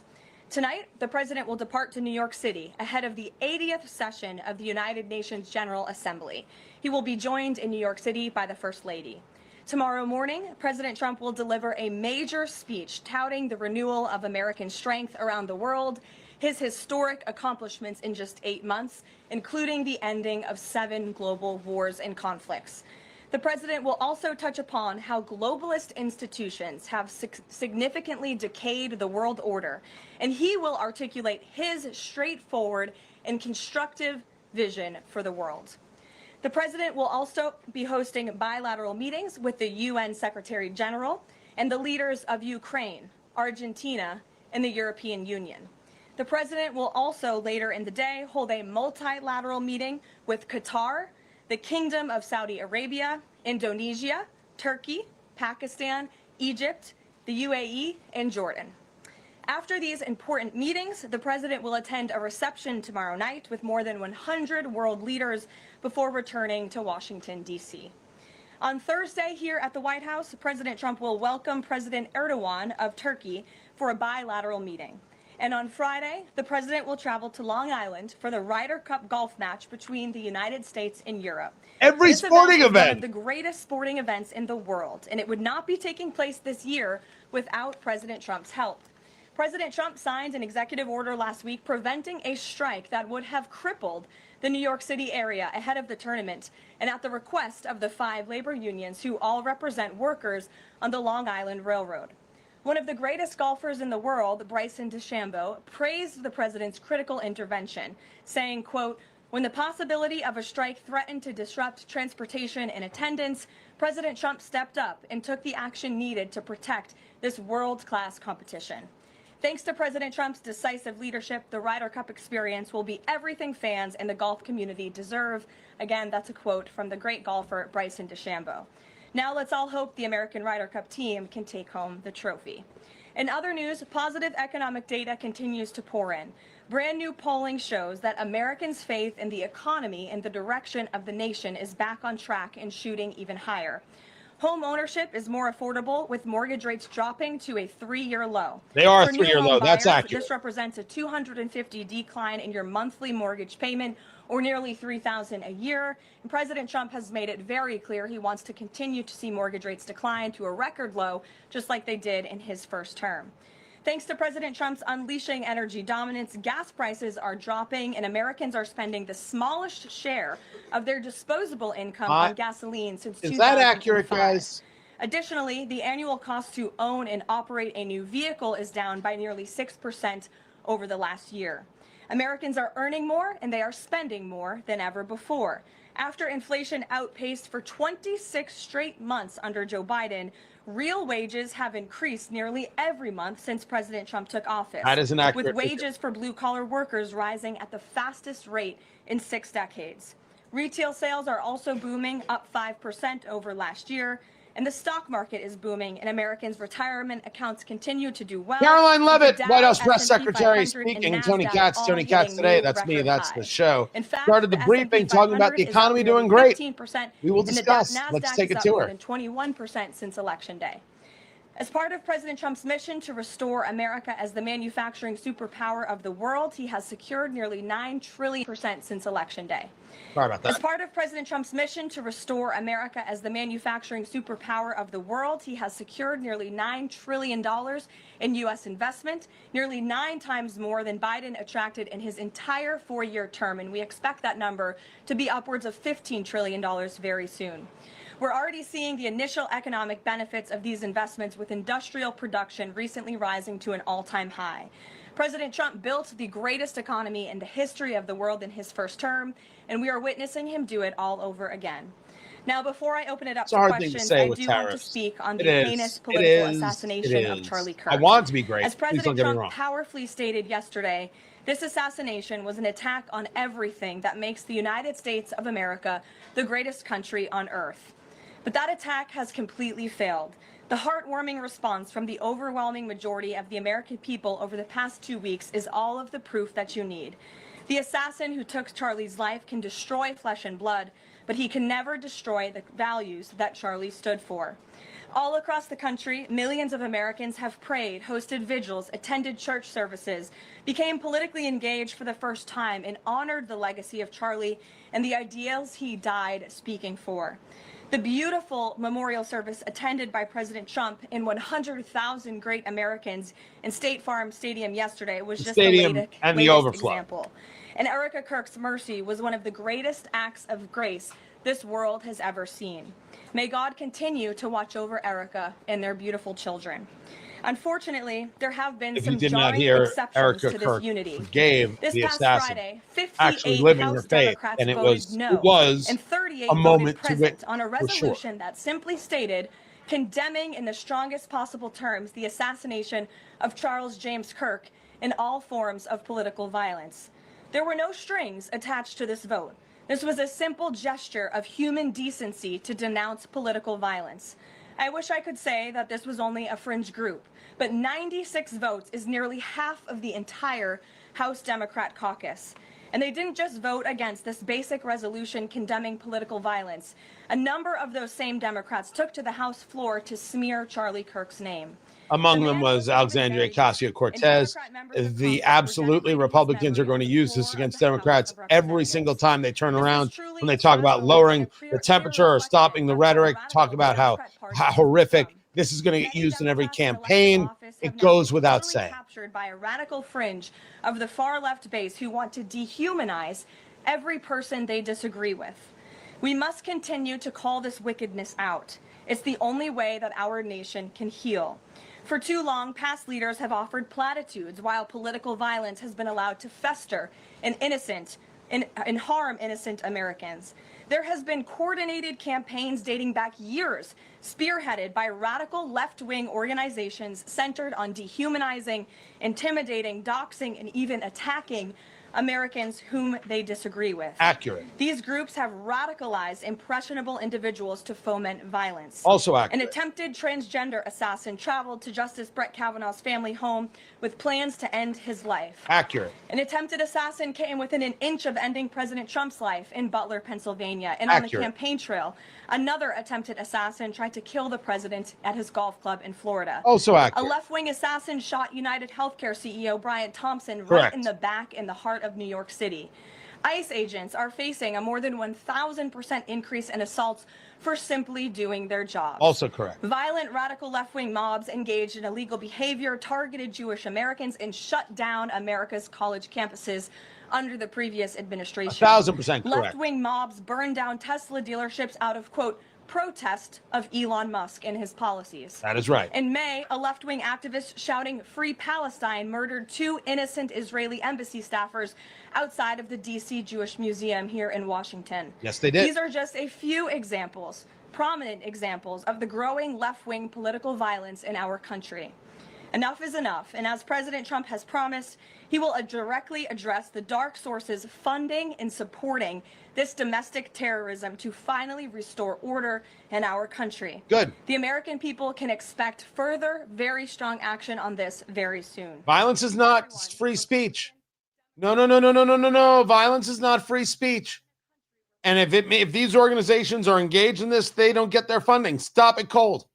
Tonight, the president will depart to New York City ahead of the 80th session of the United Nations General Assembly. He will be joined in New York City by the First Lady. Tomorrow morning, President Trump will deliver a major speech touting the renewal of American strength around the world, his historic accomplishments in just 8 months, including the ending of 7 global wars and conflicts. The president will also touch upon how globalist institutions have significantly decayed the world order, and he will articulate his straightforward and constructive vision for the world. The president will also be hosting bilateral meetings with the UN Secretary General and the leaders of Ukraine, Argentina, and the European Union. The president will also later in the day hold a multilateral meeting with Qatar, the Kingdom of Saudi Arabia, Indonesia, Turkey, Pakistan, Egypt, the UAE, and Jordan. After these important meetings, the president will attend a reception tomorrow night with more than 100 world leaders before returning to Washington, D.C. On Thursday here at the White House, President Trump will welcome President Erdogan of Turkey for a bilateral meeting. And on Friday, the president will travel to Long Island for the Ryder Cup golf match between the United States and Europe. Every sporting event. One of the greatest sporting events in the world, and it would not be taking place this year without President Trump's help. President Trump signed an executive order last week preventing a strike that would have crippled the New York City area ahead of the tournament, and at the request of the 5 labor unions who all represent workers on the Long Island Railroad. One of the greatest golfers in the world, Bryson DeChambeau, praised the president's critical intervention, saying, quote, "When the possibility of a strike threatened to disrupt transportation and attendance, President Trump stepped up and took the action needed to protect this world-class competition." Thanks to President Trump's decisive leadership, the Ryder Cup experience will be everything fans and the golf community deserve. Again, that's a quote from the great golfer Bryson DeChambeau. Now let's all hope the American Ryder Cup team can take home the trophy. In other news, positive economic data continues to pour in. Brand new polling shows that Americans' faith in the economy and the direction of the nation is back on track and shooting even higher. Home ownership is more affordable, with mortgage rates dropping to a 3-year low. They are a For new 3-year home low. That's buyers, accurate. This represents a $250 decline in your monthly mortgage payment, or nearly $3,000 a year. And President Trump has made it very clear he wants to continue to see mortgage rates decline to a record low, just like they did in his first term. Thanks to President Trump's unleashing energy dominance, gas prices are dropping and Americans are spending the smallest share of their disposable income on gasoline since 2005. Is that accurate, guys? Additionally, the annual cost to own and operate a new vehicle is down by nearly 6% over the last year. Americans are earning more and they are spending more than ever before. After inflation outpaced for 26 straight months under Joe Biden, real wages have increased nearly every month since President Trump took office. That is an accurate with wages for blue-collar workers rising at the fastest rate in 6 decades. Retail sales are also booming, up 5% over last year. And the stock market is booming, and Americans' retirement accounts continue to do well. Karoline Leavitt, White House Press S&P Secretary, 500 speaking. and Tony NASDAQ Katz, all Tony Katz hitting today. new That's me. record That's the highs. show. In fact, Started the briefing talking about the economy doing great. 15%, We will and the discuss. NASDAQ Let's is take it up to more her. than 21% since Election Day. As part of President Trump's mission to restore America as the manufacturing superpower of the world, he has secured nearly $9 trillion since Election Day. Sorry about that. As part of President Trump's mission to restore America as the manufacturing superpower of the world, he has secured nearly $9 trillion in U.S. investment, nearly 9 times more than Biden attracted in his entire 4-year term, and we expect that number to be upwards of $15 trillion very soon. We're already seeing the initial economic benefits of these investments, with industrial production recently rising to an all-time high. President Trump built the greatest economy in the history of the world in his first term, and we are witnessing him do it all over again. Now, before I open it up to questions, I do want to speak on the heinous political assassination of Charlie Kirk. I want it to be great. As President Trump powerfully stated yesterday, this assassination was an attack on everything that makes the United States of America the greatest country on earth. But that attack has completely failed. The heartwarming response from the overwhelming majority of the American people over the past 2 weeks is all of the proof that you need. The assassin who took Charlie's life can destroy flesh and blood, but he can never destroy the values that Charlie stood for. All across the country, millions of Americans have prayed, hosted vigils, attended church services, became politically engaged for the first time, and honored the legacy of Charlie and the ideals he died speaking for. The beautiful memorial service attended by President Trump and 100,000 great Americans in State Farm Stadium yesterday was just the latest example. And Erica Kirk's mercy was one of the greatest acts of grace this world has ever seen. May God continue to watch over Erica and their beautiful children. Unfortunately, there have been some jarring exceptions to this unity. This past Friday, 58 House Democrats voted no, and 38 voted present on a resolution that simply stated, condemning in the strongest possible terms the assassination of Charles James Kirk and all forms of political violence. There were no strings attached to this vote. This was a simple gesture of human decency to denounce political violence. I wish I could say that this was only a fringe group, but 96 votes is nearly half of the entire House Democrat caucus. And they didn't just vote against this basic resolution condemning political violence. A number of those same Democrats took to the House floor to smear Charlie Kirk's name. Among them was Alexandria Ocasio-Cortez. The absolutely Republicans are going to use this against Democrats every single time they turn around when they talk about lowering the temperature or stopping the rhetoric, talk about how horrific. This is going to get used in every campaign. It goes without saying. Captured by a radical fringe of the far left base who want to dehumanize every person they disagree with. We must continue to call this wickedness out. It's the only way that our nation can heal. For too long, past leaders have offered platitudes while political violence has been allowed to fester and harm innocent Americans. There has been coordinated campaigns dating back years, spearheaded by radical left-wing organizations centered on dehumanizing, intimidating, doxing, and even attacking Americans whom they disagree with. Accurate. These groups have radicalized impressionable individuals to foment violence. Also accurate. An attempted transgender assassin traveled to Justice Brett Kavanaugh's family home with plans to end his life. Accurate. An attempted assassin came within an inch of ending President Trump's life in Butler, Pennsylvania. And on the campaign trail, another attempted assassin tried to kill the president at his golf club in Florida. Also accurate. A left-wing assassin shot United Healthcare CEO Brian Thompson right in the back in the heart of New York City. ICE agents are facing a more than 1,000% increase in assaults for simply doing their jobs. Also correct. Violent radical left-wing mobs engaged in illegal behavior, targeted Jewish Americans, and shut down America's college campuses under the previous administration. 1,000% correct. Left-wing mobs burned down Tesla dealerships out of, quote, protest of Elon Musk and his policies. That is right. In May, a left-wing activist shouting "Free Palestine" murdered 2 innocent Israeli embassy staffers outside of the D.C. Jewish Museum here in Washington. Yes, they did. These are just a few examples, prominent examples, of the growing left-wing political violence in our country. Enough is enough, and as President Trump has promised, he will directly address the dark sources funding and supporting this domestic terrorism to finally restore order in our country. Good. The American people can expect further, very strong action on this very soon. Violence is not free speech. No, no, no, no, no, no, no, no. Violence is not free speech. And if these organizations are engaged in this, they don't get their funding. Stop it cold.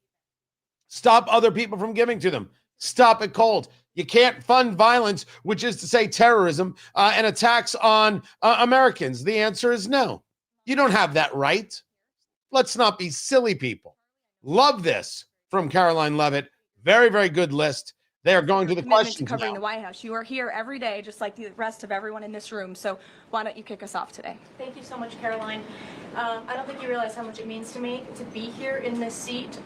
Stop other people from giving to them. Stop it cold. You can't fund violence, which is to say terrorism and attacks on Americans. The answer is no. You don't have that right. Let's not be silly people. Love this from Karoline Leavitt. Very, very good list. They are going to the questions covering now. the White House. You are here every day, just like the rest of everyone in this room. So why don't you kick us off today? Thank you so much, Karoline. I don't think you realize how much it means to me to be here in this seat,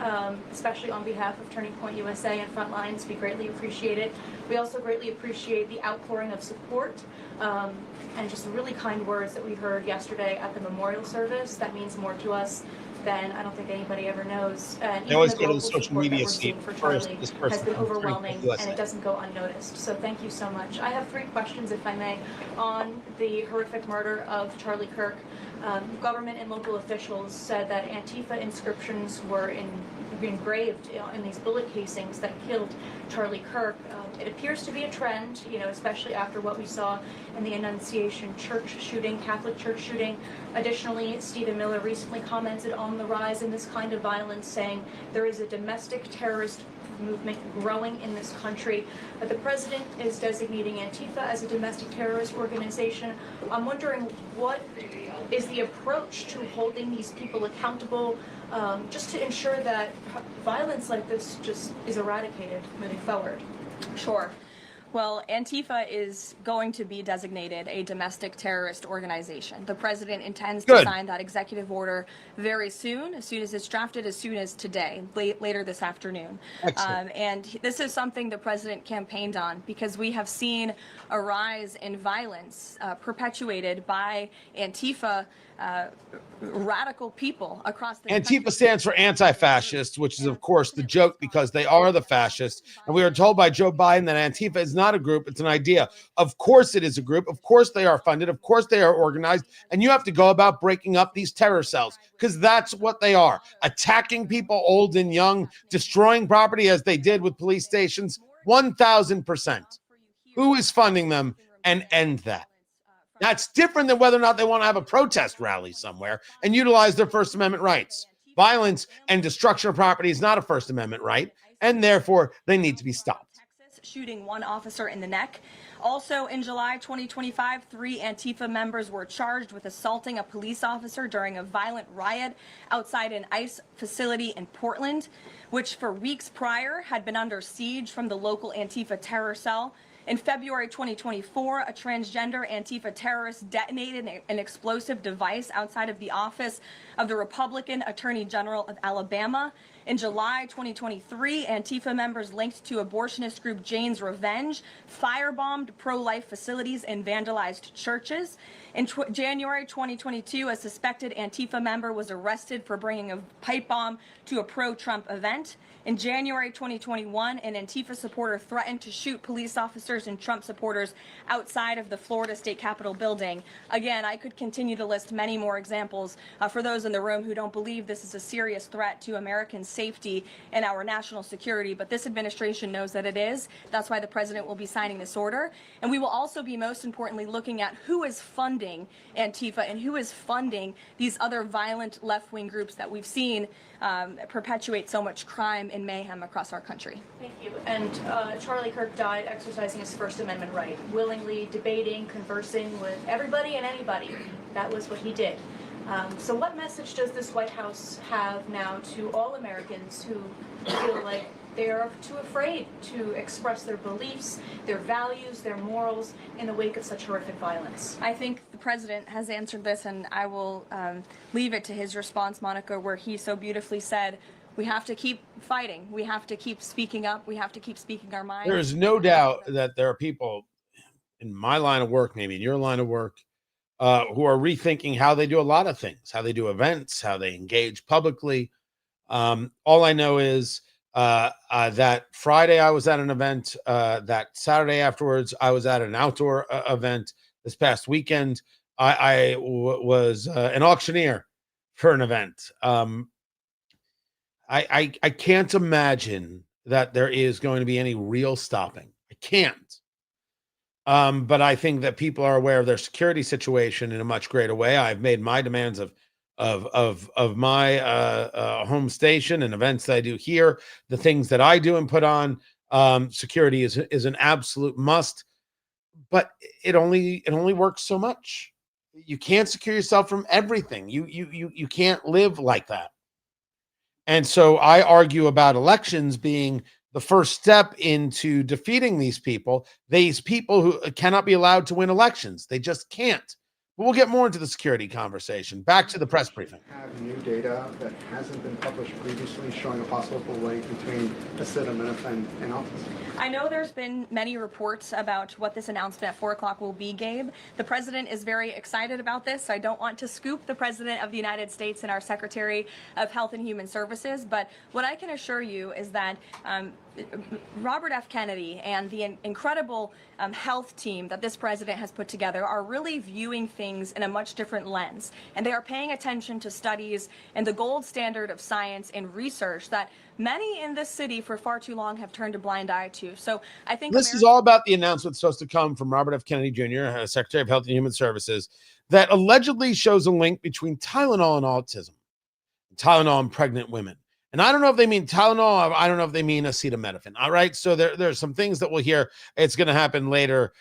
especially on behalf of Turning Point USA and Frontlines. We greatly appreciate it. We also greatly appreciate the outpouring of support and just the really kind words that we heard yesterday at the memorial service. That means more to us than I don't think anybody ever knows. They always go to the social media scene for Charlie has been overwhelming, and it doesn't go unnoticed. So thank you so much. I have 3 questions, if I may, on the horrific murder of Charlie Kirk. Government and local officials said that Antifa inscriptions were engraved in these bullet casings that killed Charlie Kirk. It appears to be a trend, especially after what we saw in the Annunciation Church shooting, Catholic Church shooting. Additionally, Stephen Miller recently commented on the rise in this kind of violence, saying there is a domestic terrorist movement growing in this country. The president is designating Antifa as a domestic terrorist organization. I'm wondering, what is the approach to holding these people accountable, just to ensure that violence like this just is eradicated moving forward? Sure. Well, Antifa is going to be designated a domestic terrorist organization. The president intends to sign that executive order very soon, as soon as it's drafted, as soon as today, later this afternoon. And this is something the president campaigned on, because we have seen a rise in violence perpetuated by Antifa radical people across the country. Antifa stands for anti-fascist, which is, of course, the joke, because they are the fascists. And we were told by Joe Biden that Antifa is not a group, it's an idea. Of course it is a group. Of course they are funded. Of course they are organized. And you have to go about breaking up these terror cells, because that's what they are. Attacking people, old and young, destroying property as they did with police stations, 1,000%. Who is funding them? And end that. That's different than whether or not they want to have a protest rally somewhere and utilize their First Amendment rights. Violence and destruction of property is not a First Amendment right, and therefore they need to be stopped. Shooting 1 officer in the neck. Also in July 2025, 3 Antifa members were charged with assaulting a police officer during a violent riot outside an ICE facility in Portland, which for weeks prior had been under siege from the local Antifa terror cell. In February 2024, a transgender Antifa terrorist detonated an explosive device outside of the office of the Republican Attorney General of Alabama. In July 2023, Antifa members linked to abortionist group Jane's Revenge firebombed pro-life facilities and vandalized churches. In January 2022, a suspected Antifa member was arrested for bringing a pipe bomb to a pro-Trump event. In January 2021, an Antifa supporter threatened to shoot police officers and Trump supporters outside of the Florida State Capitol building. Again, I could continue to list many more examples for those in the room who don't believe this is a serious threat to American safety and our national security, but this administration knows that it is. That's why the president will be signing this order. And we will also be, most importantly, looking at who is funding Antifa and who is funding these other violent left-wing groups that we've seen perpetuate so much crime and mayhem across our country. Thank you. And Charlie Kirk died exercising his First Amendment right, willingly debating, conversing with everybody and anybody. That was what he did. So what message does this White House have now to all Americans who feel like they are too afraid to express their beliefs, their values, their morals in the wake of such horrific violence? I think the president has answered this, and I will leave it to his response, Monica, where he so beautifully said, we have to keep fighting. We have to keep speaking up. We have to keep speaking our mind. There is no doubt that there are people in my line of work, maybe in your line of work, who are rethinking how they do a lot of things, how they do events, how they engage publicly. All I know is that Friday I was at an event, that Saturday afterwards I was at an outdoor event. This past weekend I was an auctioneer for an event. I can't imagine that there is going to be any real stopping. I can't. But I think that people are aware of their security situation in a much greater way. I've made my demands of my home station and events that I do here, the things that I do and put on. Security is an absolute must, but it only works so much. You can't secure yourself from everything. You can't live like that. And so I argue about elections being the first step into defeating these people who cannot be allowed to win elections. They just can't. But we'll get more into the security conversation. Back to the press briefing. Have new data that hasn't been published previously showing a possible link between acetaminophen and autism? I know there's been many reports about what this announcement at 4 o'clock will be, Gabe. The president is very excited about this. So I don't want to scoop the president of the United States and our Secretary of Health and Human Services, but what I can assure you is that Robert F. Kennedy and the incredible health team that this president has put together are really viewing things in a much different lens. And they are paying attention to studies and the gold standard of science and research that many in this city for far too long have turned a blind eye to. So I think this is all about the announcement supposed to come from Robert F. Kennedy Jr., Secretary of Health and Human Services, that allegedly shows a link between Tylenol and autism, Tylenol and pregnant women. And I don't know if they mean Tylenol. I don't know if they mean acetaminophen. All right. So there's some things that we'll hear. It's going to happen later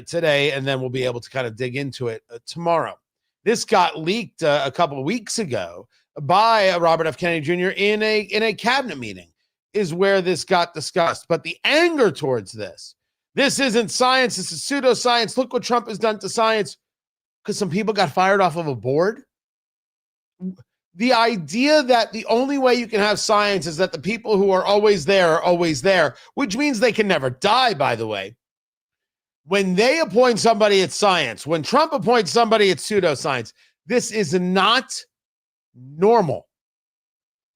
today, and then we'll be able to kind of dig into it tomorrow. This got leaked a couple of weeks ago by Robert F. Kennedy Jr. in a cabinet meeting is where this got discussed. But the anger towards this isn't science. This is pseudoscience. Look what Trump has done to science, because some people got fired off of a board. The idea that the only way you can have science is that the people who are always there, which means they can never die, by the way. When they appoint somebody, it's science. When Trump appoints somebody, it's pseudoscience. This is not normal,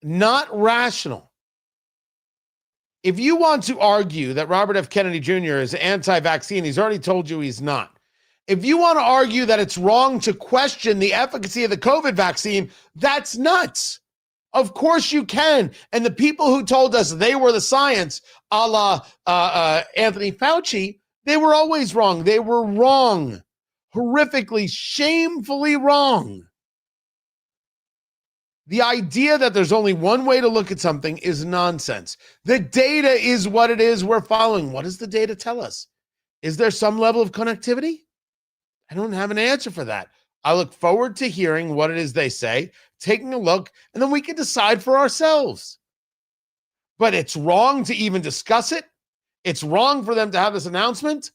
not rational. If you want to argue that Robert F. Kennedy Jr. is anti-vaccine, he's already told you he's not. If you want to argue that it's wrong to question the efficacy of the COVID vaccine, that's nuts. Of course you can. And the people who told us they were the science, a la Anthony Fauci, they were always wrong. They were wrong. Horrifically, shamefully wrong. The idea that there's only one way to look at something is nonsense. The data is what it is we're following. What does the data tell us? Is there some level of connectivity? I don't have an answer for that. I look forward to hearing what it is they say, taking a look, and then we can decide for ourselves. But it's wrong to even discuss it. It's wrong for them to have this announcement.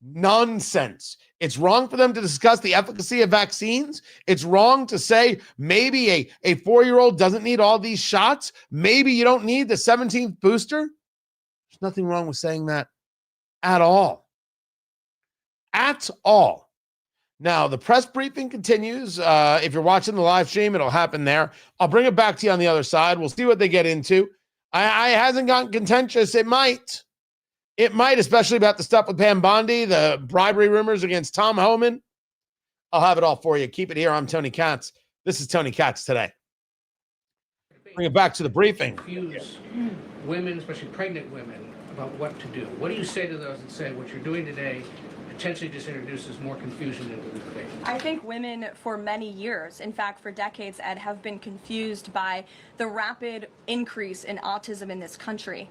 Nonsense. It's wrong for them to discuss the efficacy of vaccines. It's wrong to say maybe a 4-year-old doesn't need all these shots. Maybe you don't need the 17th booster. There's nothing wrong with saying that at all. At all. Now, the press briefing continues. If you're watching the live stream, it'll happen there. I'll bring it back to you on the other side. We'll see what they get into. I hasn't gotten contentious. It might. It might, especially about the stuff with Pam Bondi, the bribery rumors against Tom Homan. I'll have it all for you. Keep it here. I'm Tony Katz. This is Tony Katz Today. Bring it back to the briefing. Confuse women, especially pregnant women, about what to do. What do you say to those that say what you're doing today potentially just introduces more confusion into the debate? I think women for many years, in fact for decades, Ed, have been confused by the rapid increase in autism in this country,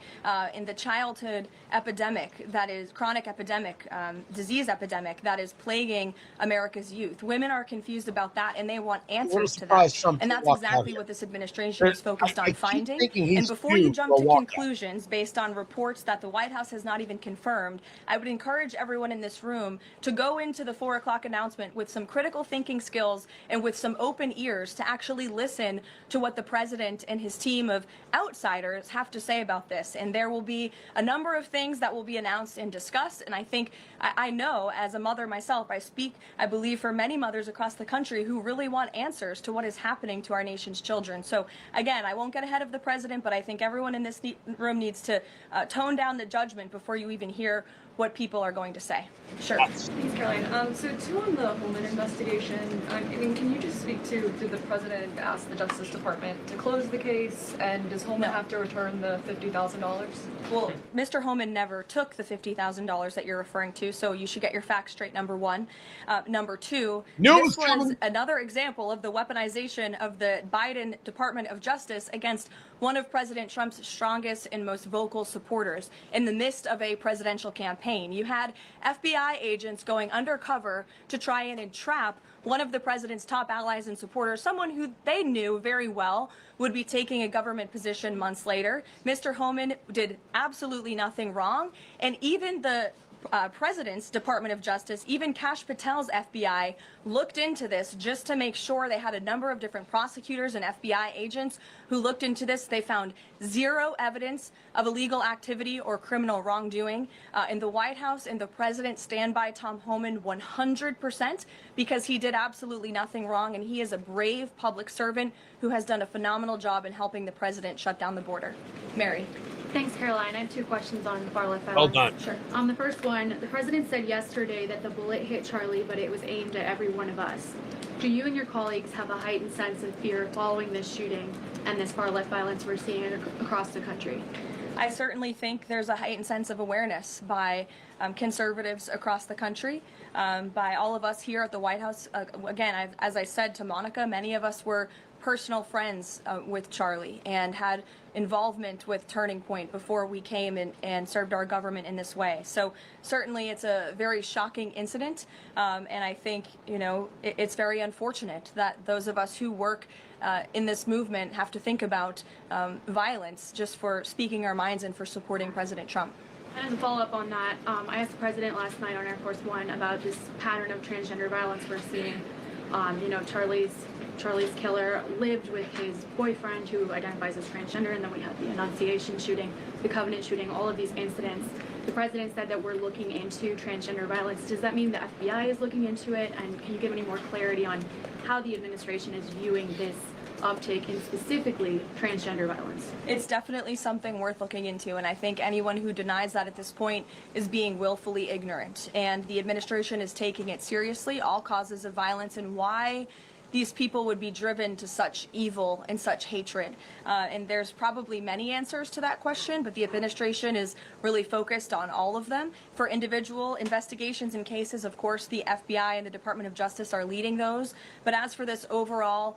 in the childhood epidemic, that is chronic epidemic, disease epidemic that is plaguing America's youth. Women are confused about that and they want answers to that. And that's exactly what this administration is focused on finding. And before you jump to conclusions based on reports that the White House has not even confirmed, I would encourage everyone in this room to go into the 4 o'clock announcement with some critical thinking skills and with some open ears to actually listen to what the president and his team of outsiders have to say about this. And there will be a number of things that will be announced and discussed. And I think, I know as a mother myself, I speak, I believe, for many mothers across the country who really want answers to what is happening to our nation's children. So again, I won't get ahead of the president, but I think everyone in this room needs to tone down the judgment before you even hear what people are going to say. Sure. Thanks, Caroline. So too on the Homan investigation, I mean, can you just speak to, did the president ask the Justice Department to close the case, and does Homan have to return the $50,000? Well, Mr. Homan never took the $50,000 that you're referring to, so you should get your facts straight, number one. Number two, this was another example of the weaponization of the Biden Department of Justice against one of President Trump's strongest and most vocal supporters in the midst of a presidential campaign. You had FBI agents going undercover to try and entrap one of the president's top allies and supporters, someone who they knew very well would be taking a government position months later. Mr. Homan did absolutely nothing wrong, and even the President's Department of Justice, even Kash Patel's FBI, looked into this just to make sure. They had a number of different prosecutors and FBI agents who looked into this. They found zero evidence of illegal activity or criminal wrongdoing. In the White House and the president stand by Tom Homan 100% because he did absolutely nothing wrong, and he is a brave public servant who has done a phenomenal job in helping the president shut down the border. Mary. Thanks, Caroline. I have 2 questions on far-left violence. Well done. Sure. The first one, the president said yesterday that the bullet hit Charlie, but it was aimed at every one of us. Do you and your colleagues have a heightened sense of fear following this shooting and this far-left violence we're seeing across the country? I certainly think there's a heightened sense of awareness by conservatives across the country, by all of us here at the White House. Again, as I said to Monica, many of us were personal friends with Charlie and had involvement with Turning Point before we came and served our government in this way. So certainly it's a very shocking incident, and I think, you know, it's very unfortunate that those of us who work in this movement have to think about violence just for speaking our minds and for supporting President Trump. And as a follow-up on that, I asked the president last night on Air Force One about this pattern of transgender violence we're seeing. You know, Charlie's killer lived with his boyfriend who identifies as transgender, and then we had the Annunciation shooting, the Covenant shooting, all of these incidents. The president said that we're looking into transgender violence. Does that mean the FBI is looking into it? And can you give any more clarity on how the administration is viewing this uptick in specifically transgender violence? It's definitely something worth looking into, and I think anyone who denies that at this point is being willfully ignorant. And the administration is taking it seriously, all causes of violence, and why these people would be driven to such evil and such hatred. And there's probably many answers to that question, but the administration is really focused on all of them. For individual investigations and cases, of course, the FBI and the Department of Justice are leading those. But as for this overall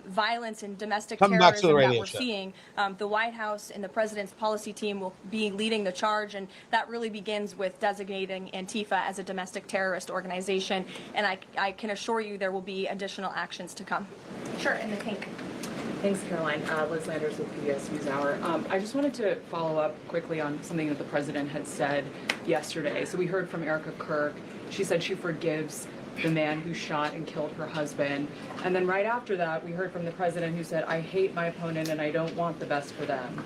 violence and domestic terrorism that we're seeing, the White House and the president's policy team will be leading the charge, and that really begins with designating Antifa as a domestic terrorist organization. And I can assure you there will be additional actions to come. Sure, in the pink. Thanks, Caroline. Liz Landers with PBS NewsHour. I just wanted to follow up quickly on something that the president had said yesterday. So we heard from Erica Kirk. She said she forgives the man who shot and killed her husband. And then right after that, we heard from the president who said, I hate my opponent and I don't want the best for them.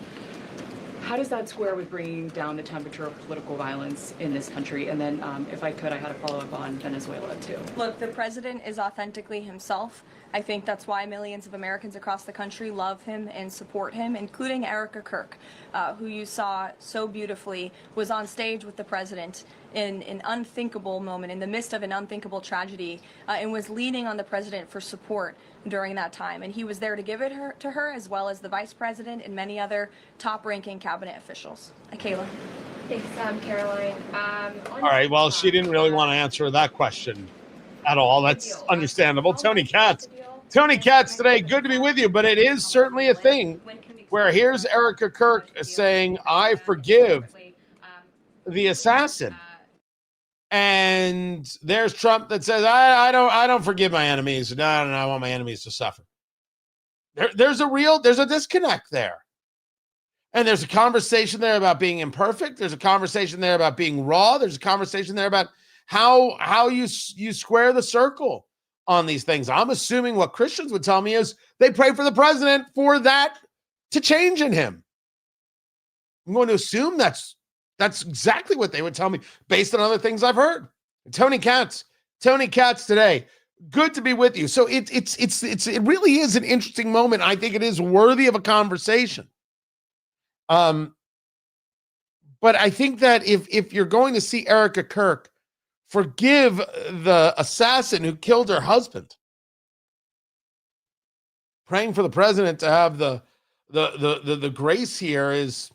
How does that square with bringing down the temperature of political violence in this country? And then, if I could, I had a follow-up on Venezuela, too. Look, the president is authentically himself. I think that's why millions of Americans across the country love him and support him, including Erica Kirk, who you saw so beautifully was on stage with the president in an unthinkable moment, in the midst of an unthinkable tragedy, and was leaning on the president for support during that time. And he was there to give it to her, as well as the vice president and many other top-ranking cabinet officials. Kayla. Thanks, Caroline. All right, well, she didn't really want to answer that question at all. That's understandable. Tony Katz. Tony Katz today, good to be with you, but it is certainly a thing where here's Erica Kirk saying, I forgive the assassin. And there's Trump that says, I don't forgive my enemies. No, I want my enemies to suffer. There's a disconnect there. And there's a conversation there about being imperfect. There's a conversation there about being raw. There's a conversation there about how you square the circle on these things. I'm assuming what Christians would tell me is they pray for the president for that to change in him. I'm going to assume that's exactly what they would tell me based on other things I've heard. Tony Katz today. Good to be with you. So it really is an interesting moment. I think it is worthy of a conversation. But I think that if you're going to see Erica Kirk forgive the assassin who killed her husband, praying for the president to have the grace here is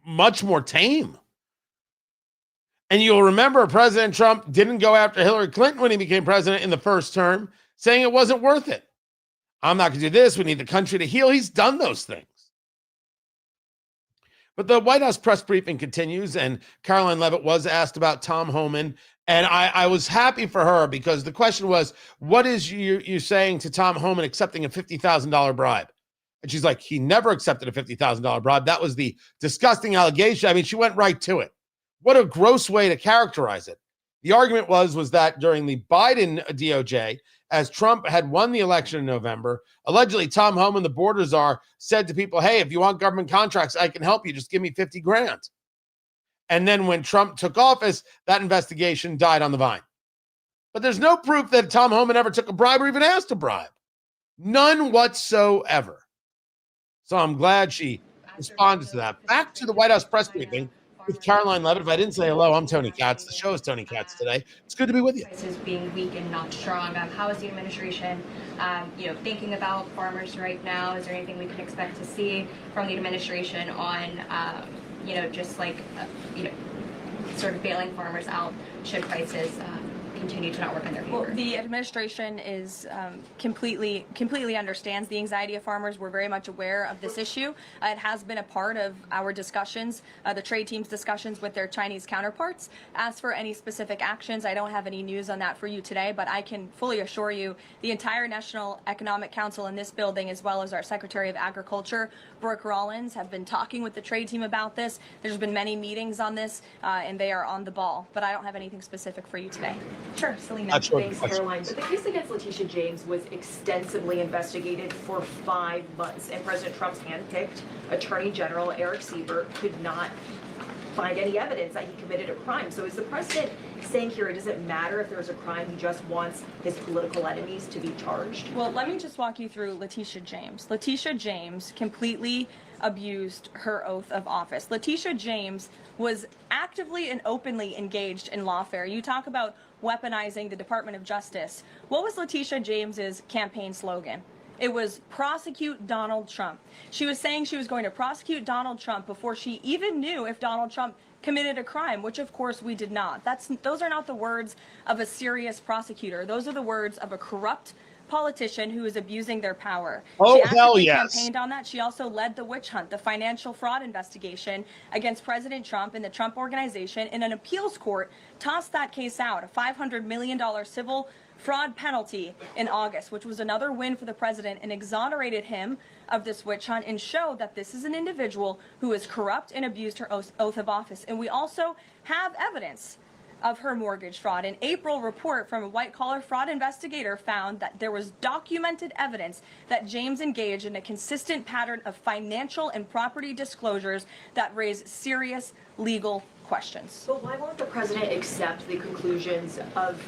much more tame. And you'll remember President Trump didn't go after Hillary Clinton when he became president in the first term, saying it wasn't worth it. I'm not going to do this. We need the country to heal. He's done those things. But the White House press briefing continues, and Karoline Leavitt was asked about Tom Homan, and I was happy for her because the question was, what is you saying to Tom Homan accepting a $50,000 bribe? And she's like, he never accepted a $50,000 bribe. That was the disgusting allegation. I mean, she went right to it. What a gross way to characterize it. The argument was that during the Biden DOJ, as Trump had won the election in November, allegedly Tom Homan, the border czar, said to people, hey, if you want government contracts, I can help you. Just give me $50,000. And then when Trump took office, that investigation died on the vine. But there's no proof that Tom Homan ever took a bribe or even asked a bribe. None whatsoever. So I'm glad she responded to that. Back to the White House press briefing with Karoline Leavitt. If I didn't say hello, I'm Tony Katz. The show is Tony Katz today. It's good to be with you. Prices being weak and not strong. How is the administration, thinking about farmers right now? Is there anything we can expect to see from the administration on, sort of bailing farmers out should prices continue to not work in their favor? Well, the administration is completely understands the anxiety of farmers. We're very much aware of this issue. It has been a part of our discussions, the trade team's discussions with their Chinese counterparts. As for any specific actions, I don't have any news on that for you today, but I can fully assure you the entire National Economic Council in this building, as well as our Secretary of Agriculture, Brooke Rollins, have been talking with the trade team about this. There's been many meetings on this, and they are on the ball, but I don't have anything specific for you today. Sure, Selena. Thanks, Caroline. But the case against Letitia James was extensively investigated for 5 months, and President Trump's handpicked Attorney General Eric Siebert could not find any evidence that he committed a crime. So is the president saying here it doesn't matter if there's a crime, he just wants his political enemies to be charged? Well, let me just walk you through Letitia James. Letitia James completely abused her oath of office. Letitia James was actively and openly engaged in lawfare. You talk about weaponizing the Department of Justice. What was Letitia James's campaign slogan? It was prosecute Donald Trump. She was saying she was going to prosecute Donald Trump before she even knew if Donald Trump committed a crime, which of course we did not. Those are not the words of a serious prosecutor. Those are the words of a corrupt politician who is abusing their power. Oh, she hell yes. campaigned on that. She also led the witch hunt, the financial fraud investigation against President Trump and the Trump Organization, in an appeals court tossed that case out, a $500 million civil fraud penalty in August, which was another win for the president, and exonerated him of this witch hunt and showed that this is an individual who is corrupt and abused her oath of office. And we also have evidence of her mortgage fraud. An April report from a white-collar fraud investigator found that there was documented evidence that James engaged in a consistent pattern of financial and property disclosures that raise serious legal questions. But why won't the president accept the conclusions of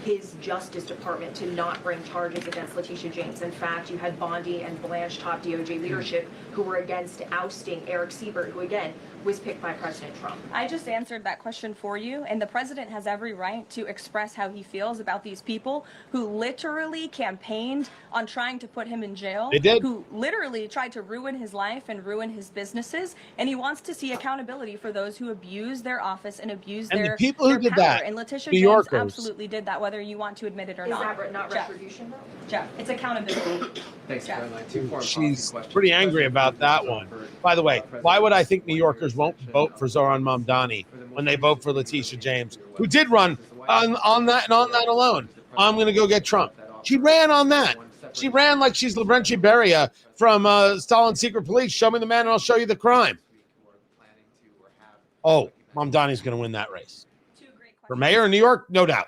his Justice Department to not bring charges against Letitia James? In fact, you had Bondi and Blanche top DOJ leadership who were against ousting Eric Siebert, who again was picked by President Trump. I just answered that question for you, and the president has every right to express how he feels about these people who literally campaigned on trying to put him in jail. They did. Who literally tried to ruin his life and ruin his businesses, and he wants to see accountability for those who abuse their office and abuse And the their people who their did power. that, And Letitia New James Yorkers. absolutely did that, whether you want to admit it or Is not. that not Jeff, retribution, though? Jeff, it's accountability. Thanks, Jeff. Caroline. Two foreign policy She's questions. pretty angry about that one. By the way, why would I think New Yorkers won't vote for Zoran Mamdani when they vote for Letitia James, who did run on that and on that alone? I'm going to go get Trump. She ran on that. She ran like she's Lavrentiy Beria from Stalin's Secret Police. Show me the man and I'll show you the crime. Oh, Mamdani's going to win that race. For mayor in New York, no doubt.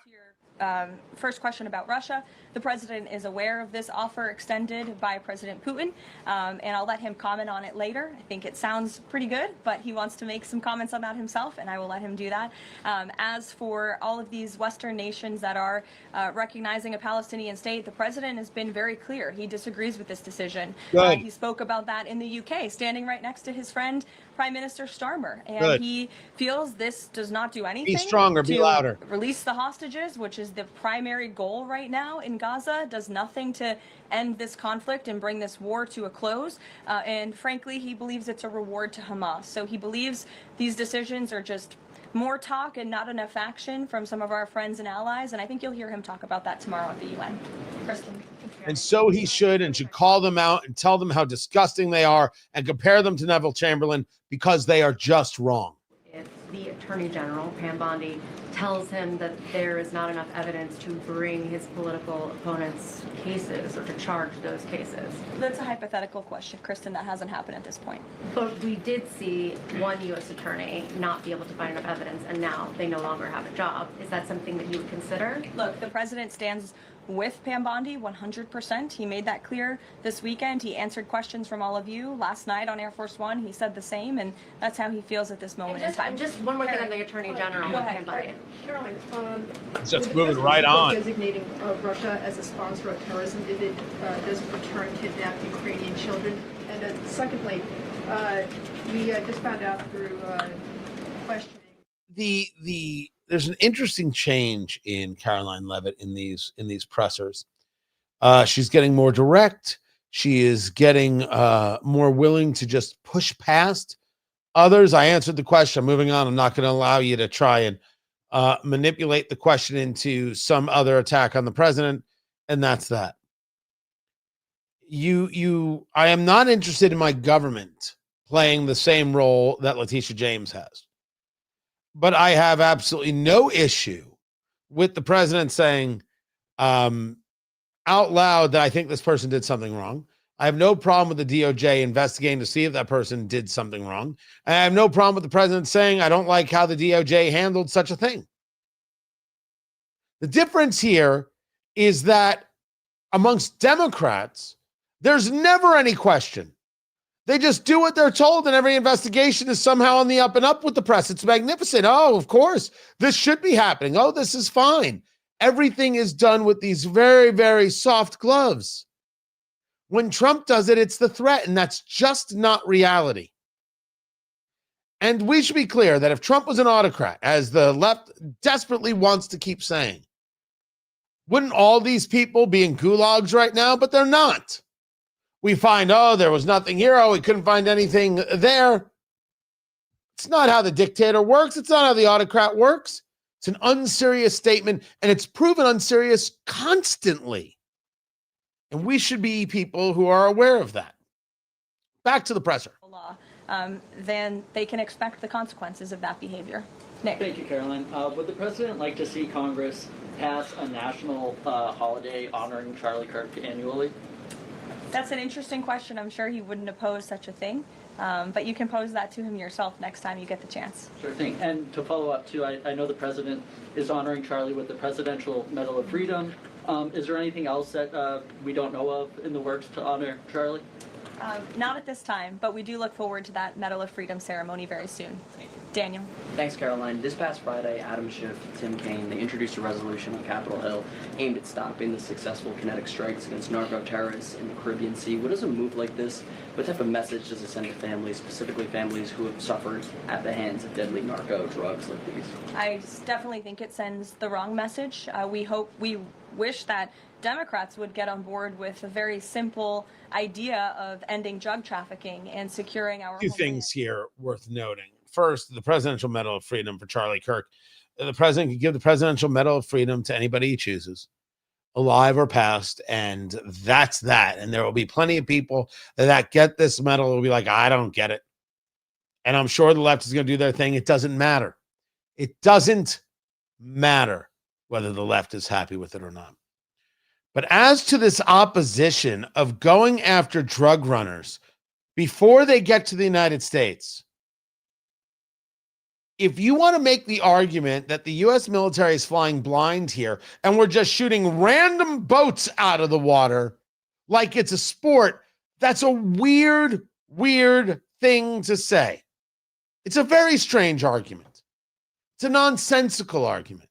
First question about Russia. The president is aware of this offer extended by President Putin, and I'll let him comment on it later. I think it sounds pretty good, but he wants to make some comments on that himself, and I will let him do that. As for all of these Western nations that are recognizing a Palestinian state, the president has been very clear. He disagrees with this decision. He spoke about that in the UK, standing right next to his friend, Prime Minister Starmer, and he feels this does not do anything. Be stronger, be louder. Release the hostages, which is the primary goal right now in Gaza, does nothing to end this conflict and bring this war to a close. And frankly, he believes it's a reward to Hamas. So he believes these decisions are just more talk and not enough action from some of our friends and allies. And I think you'll hear him talk about that tomorrow at the UN. Kristen. And so he should, and should call them out and tell them how disgusting they are and compare them to Neville Chamberlain, because they are just wrong. If the Attorney General, Pam Bondi, tells him that there is not enough evidence to bring his political opponents' cases or to charge those cases. That's a hypothetical question, Kristen. That hasn't happened at this point. But we did see one U.S. attorney not be able to find enough evidence, and now they no longer have a job. Is that something that you would consider? Look, the president stands with Pam Bondi 100%. He made that clear this weekend. He answered questions from all of you last night on Air Force One. He said the same, and that's how he feels at this moment in time. And just one more thing on the Attorney General. Go ahead. Pam Bondi. Caroline, Just moving right on. Designating Russia as a sponsor of terrorism if it doesn't return kidnapped Ukrainian children. And secondly, we just found out through questioning. There's an interesting change in Karoline Leavitt in these pressers. She's getting more direct. She is getting more willing to just push past others. I answered the question. I'm moving on. I'm not going to allow you to try and manipulate the question into some other attack on the president, and that's that. I am not interested in my government playing the same role that Letitia James has. But I have absolutely no issue with the president saying out loud that I think this person did something wrong. I have no problem with the DOJ investigating to see if that person did something wrong. And I have no problem with the president saying I don't like how the DOJ handled such a thing. The difference here is that amongst Democrats, there's never any question. They just do what they're told, and every investigation is somehow on the up and up with the press. It's magnificent. Oh, of course, this should be happening. Oh, this is fine. Everything is done with these very, very soft gloves. When Trump does it, it's the threat, and that's just not reality. And we should be clear that if Trump was an autocrat, as the left desperately wants to keep saying, wouldn't all these people be in gulags right now? But they're not. We find, oh, there was nothing here. Oh, we couldn't find anything there. It's not how the dictator works. It's not how the autocrat works. It's an unserious statement, and it's proven unserious constantly. And we should be people who are aware of that. Back to the presser. Then they can expect the consequences of that behavior. Nick. Thank you, Caroline. Would the president like to see Congress pass a national holiday honoring Charlie Kirk annually? That's an interesting question. I'm sure he wouldn't oppose such a thing. But you can pose that to him yourself next time you get the chance. Sure thing. And to follow up, too, I know the president is honoring Charlie with the Presidential Medal of Freedom. Is there anything else that we don't know of in the works to honor Charlie? Not at this time, but we do look forward to that Medal of Freedom ceremony very soon. Daniel. Thanks, Caroline. This past Friday, Adam Schiff, Tim Kaine, they introduced a resolution on Capitol Hill aimed at stopping the successful kinetic strikes against narco-terrorists in the Caribbean Sea. What does a move like this, what type of message does it send to families, specifically families who have suffered at the hands of deadly narco drugs like these? I definitely think it sends the wrong message. We wish that Democrats would get on board with a very simple idea of ending drug trafficking and securing our Two things here worth noting. First, the Presidential Medal of Freedom for Charlie Kirk. The president can give the Presidential Medal of Freedom to anybody he chooses, alive or past, and that's that. And there will be plenty of people that get this medal will be like, I don't get it. And I'm sure the left is going to do their thing. It doesn't matter. It doesn't matter whether the left is happy with it or not. But as to this opposition of going after drug runners before they get to the United States, if you want to make the argument that the U.S. military is flying blind here and we're just shooting random boats out of the water like it's a sport, that's a weird, weird thing to say. It's a very strange argument. It's a nonsensical argument.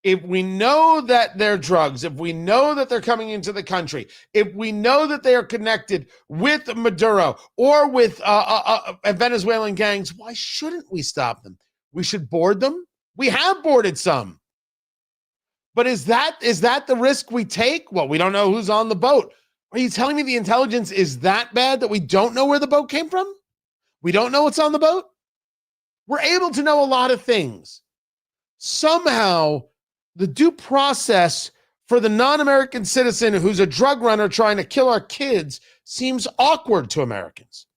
If we know that they're drugs, if we know that they're coming into the country, if we know that they are connected with Maduro or with Venezuelan gangs, why shouldn't we stop them? We should board them. We have boarded some. But is that the risk we take? Well, we don't know who's on the boat. Are you telling me the intelligence is that bad that we don't know where the boat came from? We don't know what's on the boat? We're able to know a lot of things. Somehow, the due process for the non-American citizen who's a drug runner trying to kill our kids seems awkward to Americans.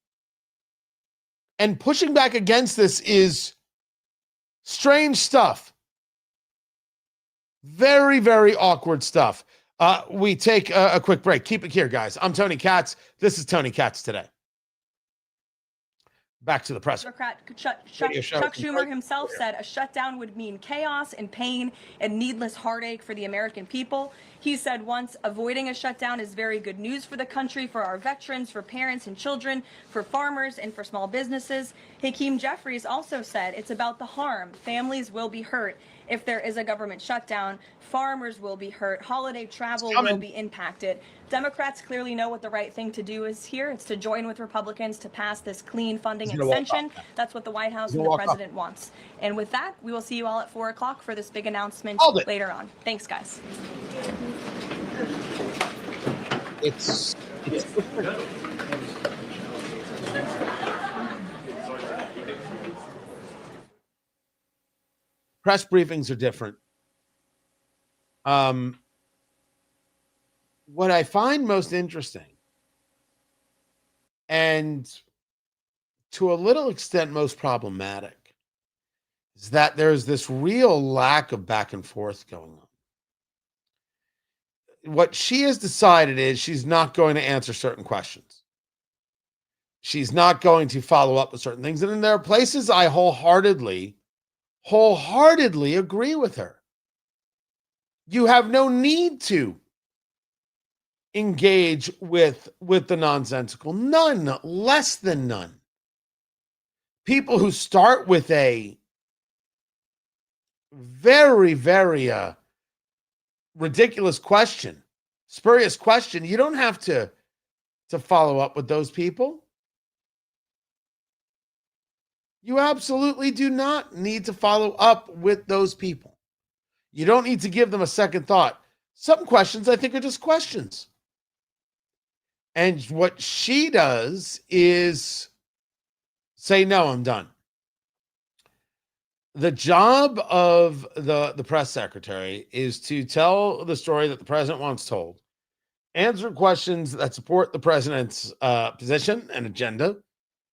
And pushing back against this is strange stuff. Very, very awkward stuff. We take a quick break. Keep it here, guys. I'm Tony Katz. This is Tony Katz Today. Back to the press. Democrat Chuck Schumer himself said a shutdown would mean chaos and pain and needless heartache for the American people. He said once, avoiding a shutdown is very good news for the country, for our veterans, for parents and children, for farmers, and for small businesses. Hakeem Jeffries also said it's about the harm. Families will be hurt if there is a government shutdown. Farmers will be hurt. Holiday travel will be impacted. Democrats clearly know what the right thing to do is here. It's to join with Republicans to pass this clean funding extension. That's what the White House and the president wants. And with that, we will see you all at 4 o'clock for this big announcement later on. Thanks, guys. It's press briefings are different. What I find most interesting, and to a little extent most problematic, is that there's this real lack of back and forth going on. What she has decided is she's not going to answer certain questions. She's not going to follow up with certain things. And then there are places I wholeheartedly agree with her. You have no need to engage with the nonsensical. None, less than none. People who start with a very, very ridiculous question, spurious question, you don't have to follow up with those people. You absolutely do not need to follow up with those people. You don't need to give them a second thought. Some questions, I think, are just questions. And what she does is say, no, I'm done. The job of the press secretary is to tell the story that the president wants told, answer questions that support the president's position and agenda.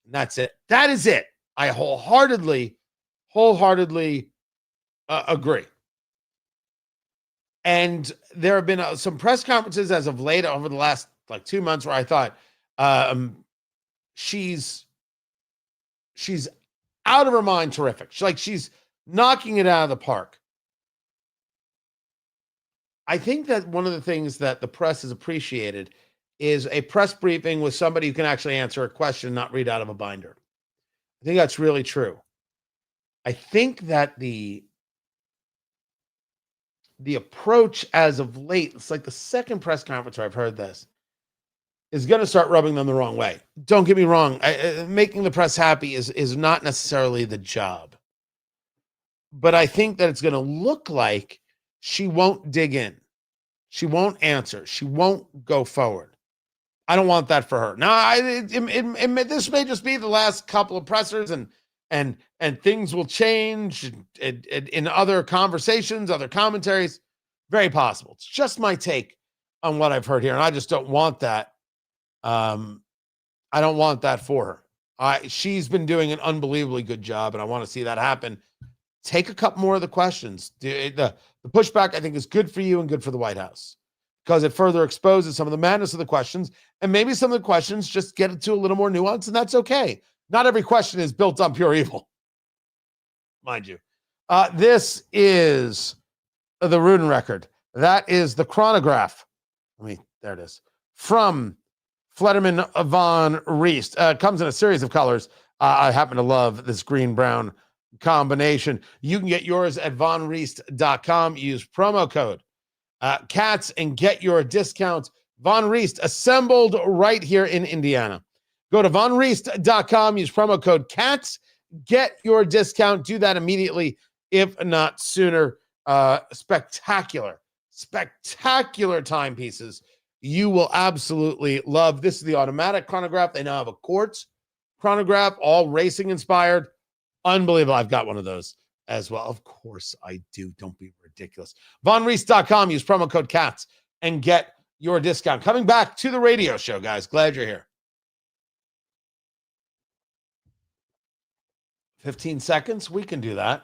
And that's it. That is it. I wholeheartedly wholeheartedly agree. And there have been some press conferences as of late over the last 2 months where I thought she's out of her mind terrific. She's knocking it out of the park. I think that one of the things that the press has appreciated is a press briefing with somebody who can actually answer a question, not read out of a binder. I think that's really true. I think that the approach as of late, it's like the second press conference where I've heard this, is going to start rubbing them the wrong way. Don't get me wrong. Making the press happy is not necessarily the job. But I think that it's going to look like she won't dig in. She won't answer. She won't go forward. I don't want that for her. Now, this may just be the last couple of pressers, and things will change in other conversations, other commentaries. Very possible. It's just my take on what I've heard here, and I just don't want that. I don't want that for her. She's been doing an unbelievably good job, and I want to see that happen. Take a couple more of the questions. The pushback, I think, is good for you and good for the White House because it further exposes some of the madness of the questions, and maybe some of the questions just get into a little more nuance, and that's okay. Not every question is built on pure evil, mind you. This is the Rudin record. That is the chronograph. There it is. From Flederman Von Riest. Comes in a series of colors. I happen to love this green-brown combination. You can get yours at vonriest.com. Use promo code CATS and get your discount. Von Riest, assembled right here in Indiana. Go to vonriest.com. Use promo code CATS. Get your discount. Do that immediately, if not sooner. Spectacular timepieces. You will absolutely love. This is the automatic chronograph. They now have a quartz chronograph, all racing inspired. Unbelievable. I've got one of those as well. Of course I do. Don't be ridiculous. vonriest.com. Use promo code CATS and get your discount. Coming back to the radio show, guys. Glad you're here. 15 seconds. We can do that.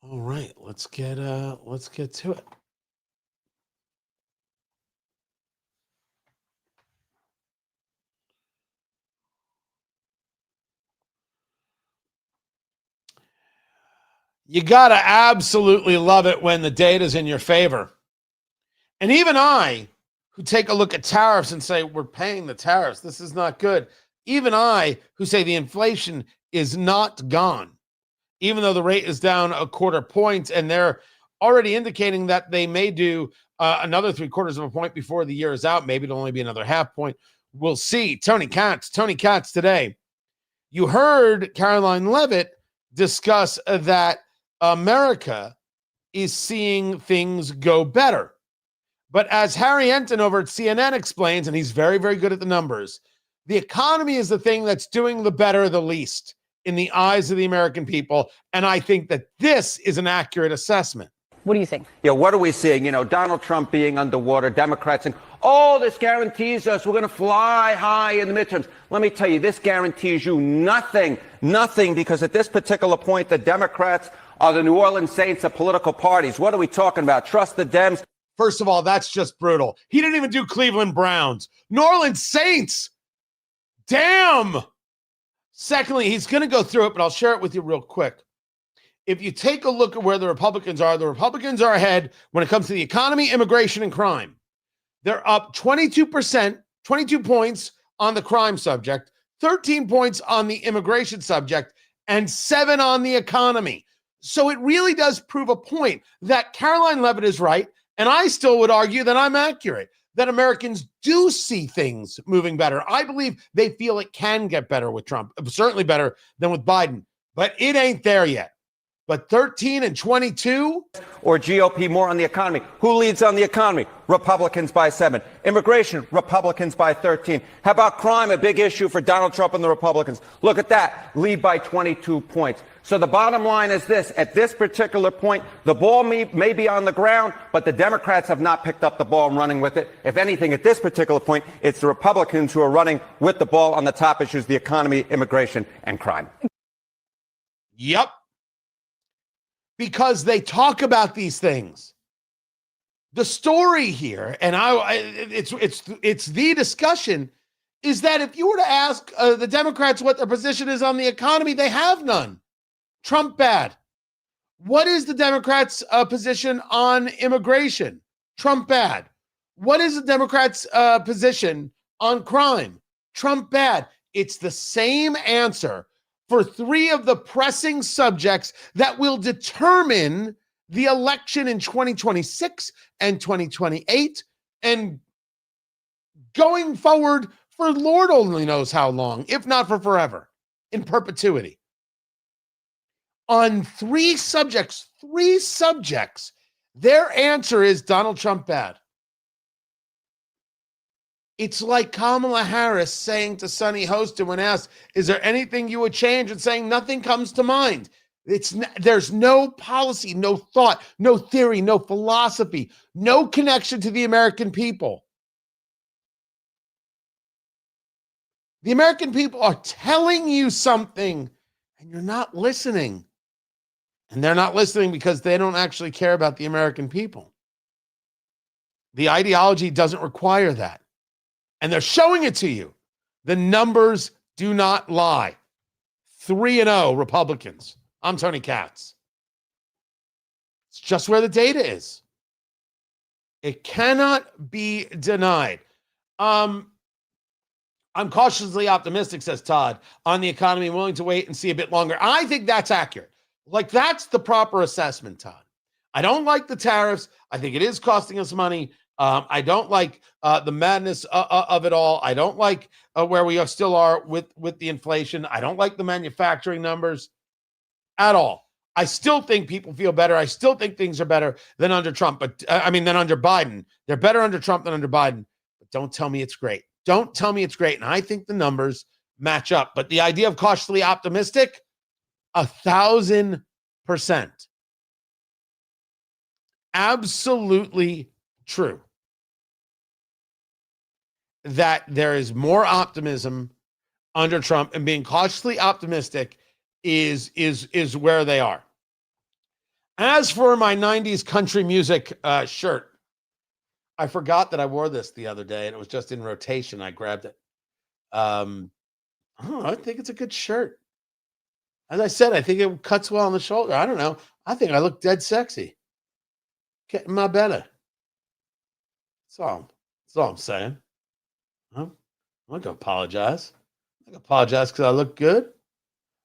All right, let's get to it. You got to absolutely love it when the data's in your favor. And even I, who take a look at tariffs and say, we're paying the tariffs, this is not good. Even I, who say the inflation is not gone, even though the rate is down a quarter point, and they're already indicating that they may do another 3/4 of a point before the year is out. Maybe it'll only be another half point. We'll see. Tony Katz today. You heard Karoline Leavitt discuss that America is seeing things go better. But as Harry Enton over at CNN explains, and he's very, very good at the numbers, the economy is the thing that's doing the better the least in the eyes of the American people. And I think that this is an accurate assessment. What do you think? Yeah, what are we seeing? Donald Trump being underwater, Democrats saying, oh, this guarantees us we're going to fly high in the midterms. Let me tell you, this guarantees you nothing, because at this particular point, the Democrats are the New Orleans Saints of political parties. What are we talking about? Trust the Dems. First of all, that's just brutal. He didn't even do Cleveland Browns. New Orleans Saints. Damn. Secondly, he's going to go through it, but I'll share it with you real quick. If you take a look at where the Republicans are ahead when it comes to the economy, immigration, and crime. They're up 22%, 22 points on the crime subject, 13 points on the immigration subject, and 7 on the economy. So it really does prove a point that Karoline Leavitt is right, and I still would argue that I'm accurate, that Americans do see things moving better. I believe they feel it can get better with Trump, certainly better than with Biden, but it ain't there yet. But 13 and 22? Or GOP more on the economy. Who leads on the economy? Republicans by 7. Immigration, Republicans by 13. How about crime, a big issue for Donald Trump and the Republicans? Look at that, lead by 22 points. So the bottom line is this. At this particular point, the ball may be on the ground, but the Democrats have not picked up the ball and running with it. If anything, at this particular point, it's the Republicans who are running with the ball on the top issues, the economy, immigration, and crime. Yep. Because they talk about these things. The story here, and it's the discussion, is that if you were to ask the Democrats what their position is on the economy, they have none. Trump bad. What is the Democrats' position on immigration? Trump bad. What is the Democrats' position on crime? Trump bad. It's the same answer for 3 of the pressing subjects that will determine the election in 2026 and 2028 and going forward for Lord only knows how long, if not for forever, in perpetuity. On 3 subjects, their answer is Donald Trump bad. It's like Kamala Harris saying to Sonny Hostin when asked, is there anything you would change? And saying nothing comes to mind. There's no policy, no thought, no theory, no philosophy, no connection to the American people. The American people are telling you something and you're not listening. And they're not listening because they don't actually care about the American people. The ideology doesn't require that. And they're showing it to you. The numbers do not lie. 3-0 Republicans. I'm Tony Katz. It's just where the data is. It cannot be denied. I'm cautiously optimistic, says Todd, on the economy, willing to wait and see a bit longer. I think that's accurate. Like, that's the proper assessment, Todd. I don't like the tariffs. I think it is costing us money. I don't like the madness of it all. I don't like where we still are with the inflation. I don't like the manufacturing numbers at all. I still think people feel better. I still think things are better than under Trump, than under Biden. They're better under Trump than under Biden. But don't tell me it's great. Don't tell me it's great. And I think the numbers match up. But the idea of cautiously optimistic, 1,000%. Absolutely true. That there is more optimism under Trump, and being cautiously optimistic is where they are. As for my 90s country music shirt, I forgot that I wore this the other day and it was just in rotation. I grabbed it. I think it's a good shirt. As I said, I think it cuts well on the shoulder. I don't know. I think I look dead sexy. Getting my better. That's all I'm saying. I'm not going to apologize. I'm going to apologize because I look good.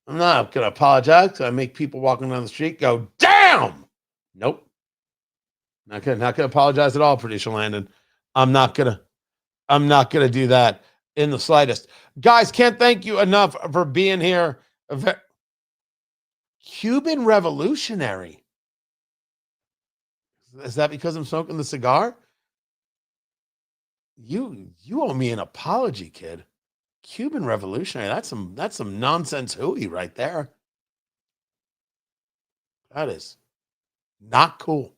I'm not going to apologize because I make people walking down the street go, damn! Nope. Not going to apologize at all, Producer Landon. I'm not going to do that in the slightest. Guys, can't thank you enough for being here. Cuban revolutionary. Is that because I'm smoking the cigar? You owe me an apology, kid. Cuban revolutionary. That's some nonsense hooey right there. That is not cool.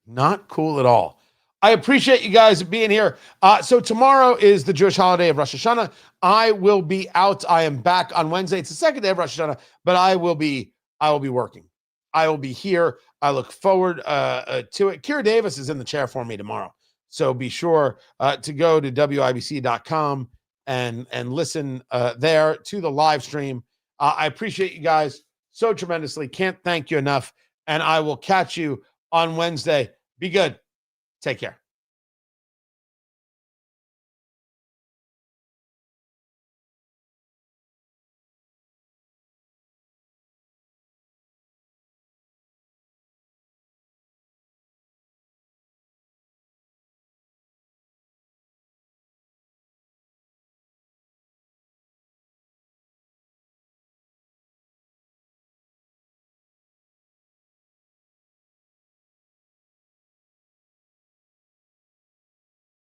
Not cool at all. I appreciate you guys being here. So tomorrow is the Jewish holiday of Rosh Hashanah. I will be out. I am back on Wednesday. It's the second day of Rosh Hashanah, but I will be working. I will be here. I look forward to it. Kira Davis is in the chair for me tomorrow. So be sure to go to WIBC.com and listen there to the live stream. I appreciate you guys so tremendously. Can't thank you enough. And I will catch you on Wednesday. Be good. Take care.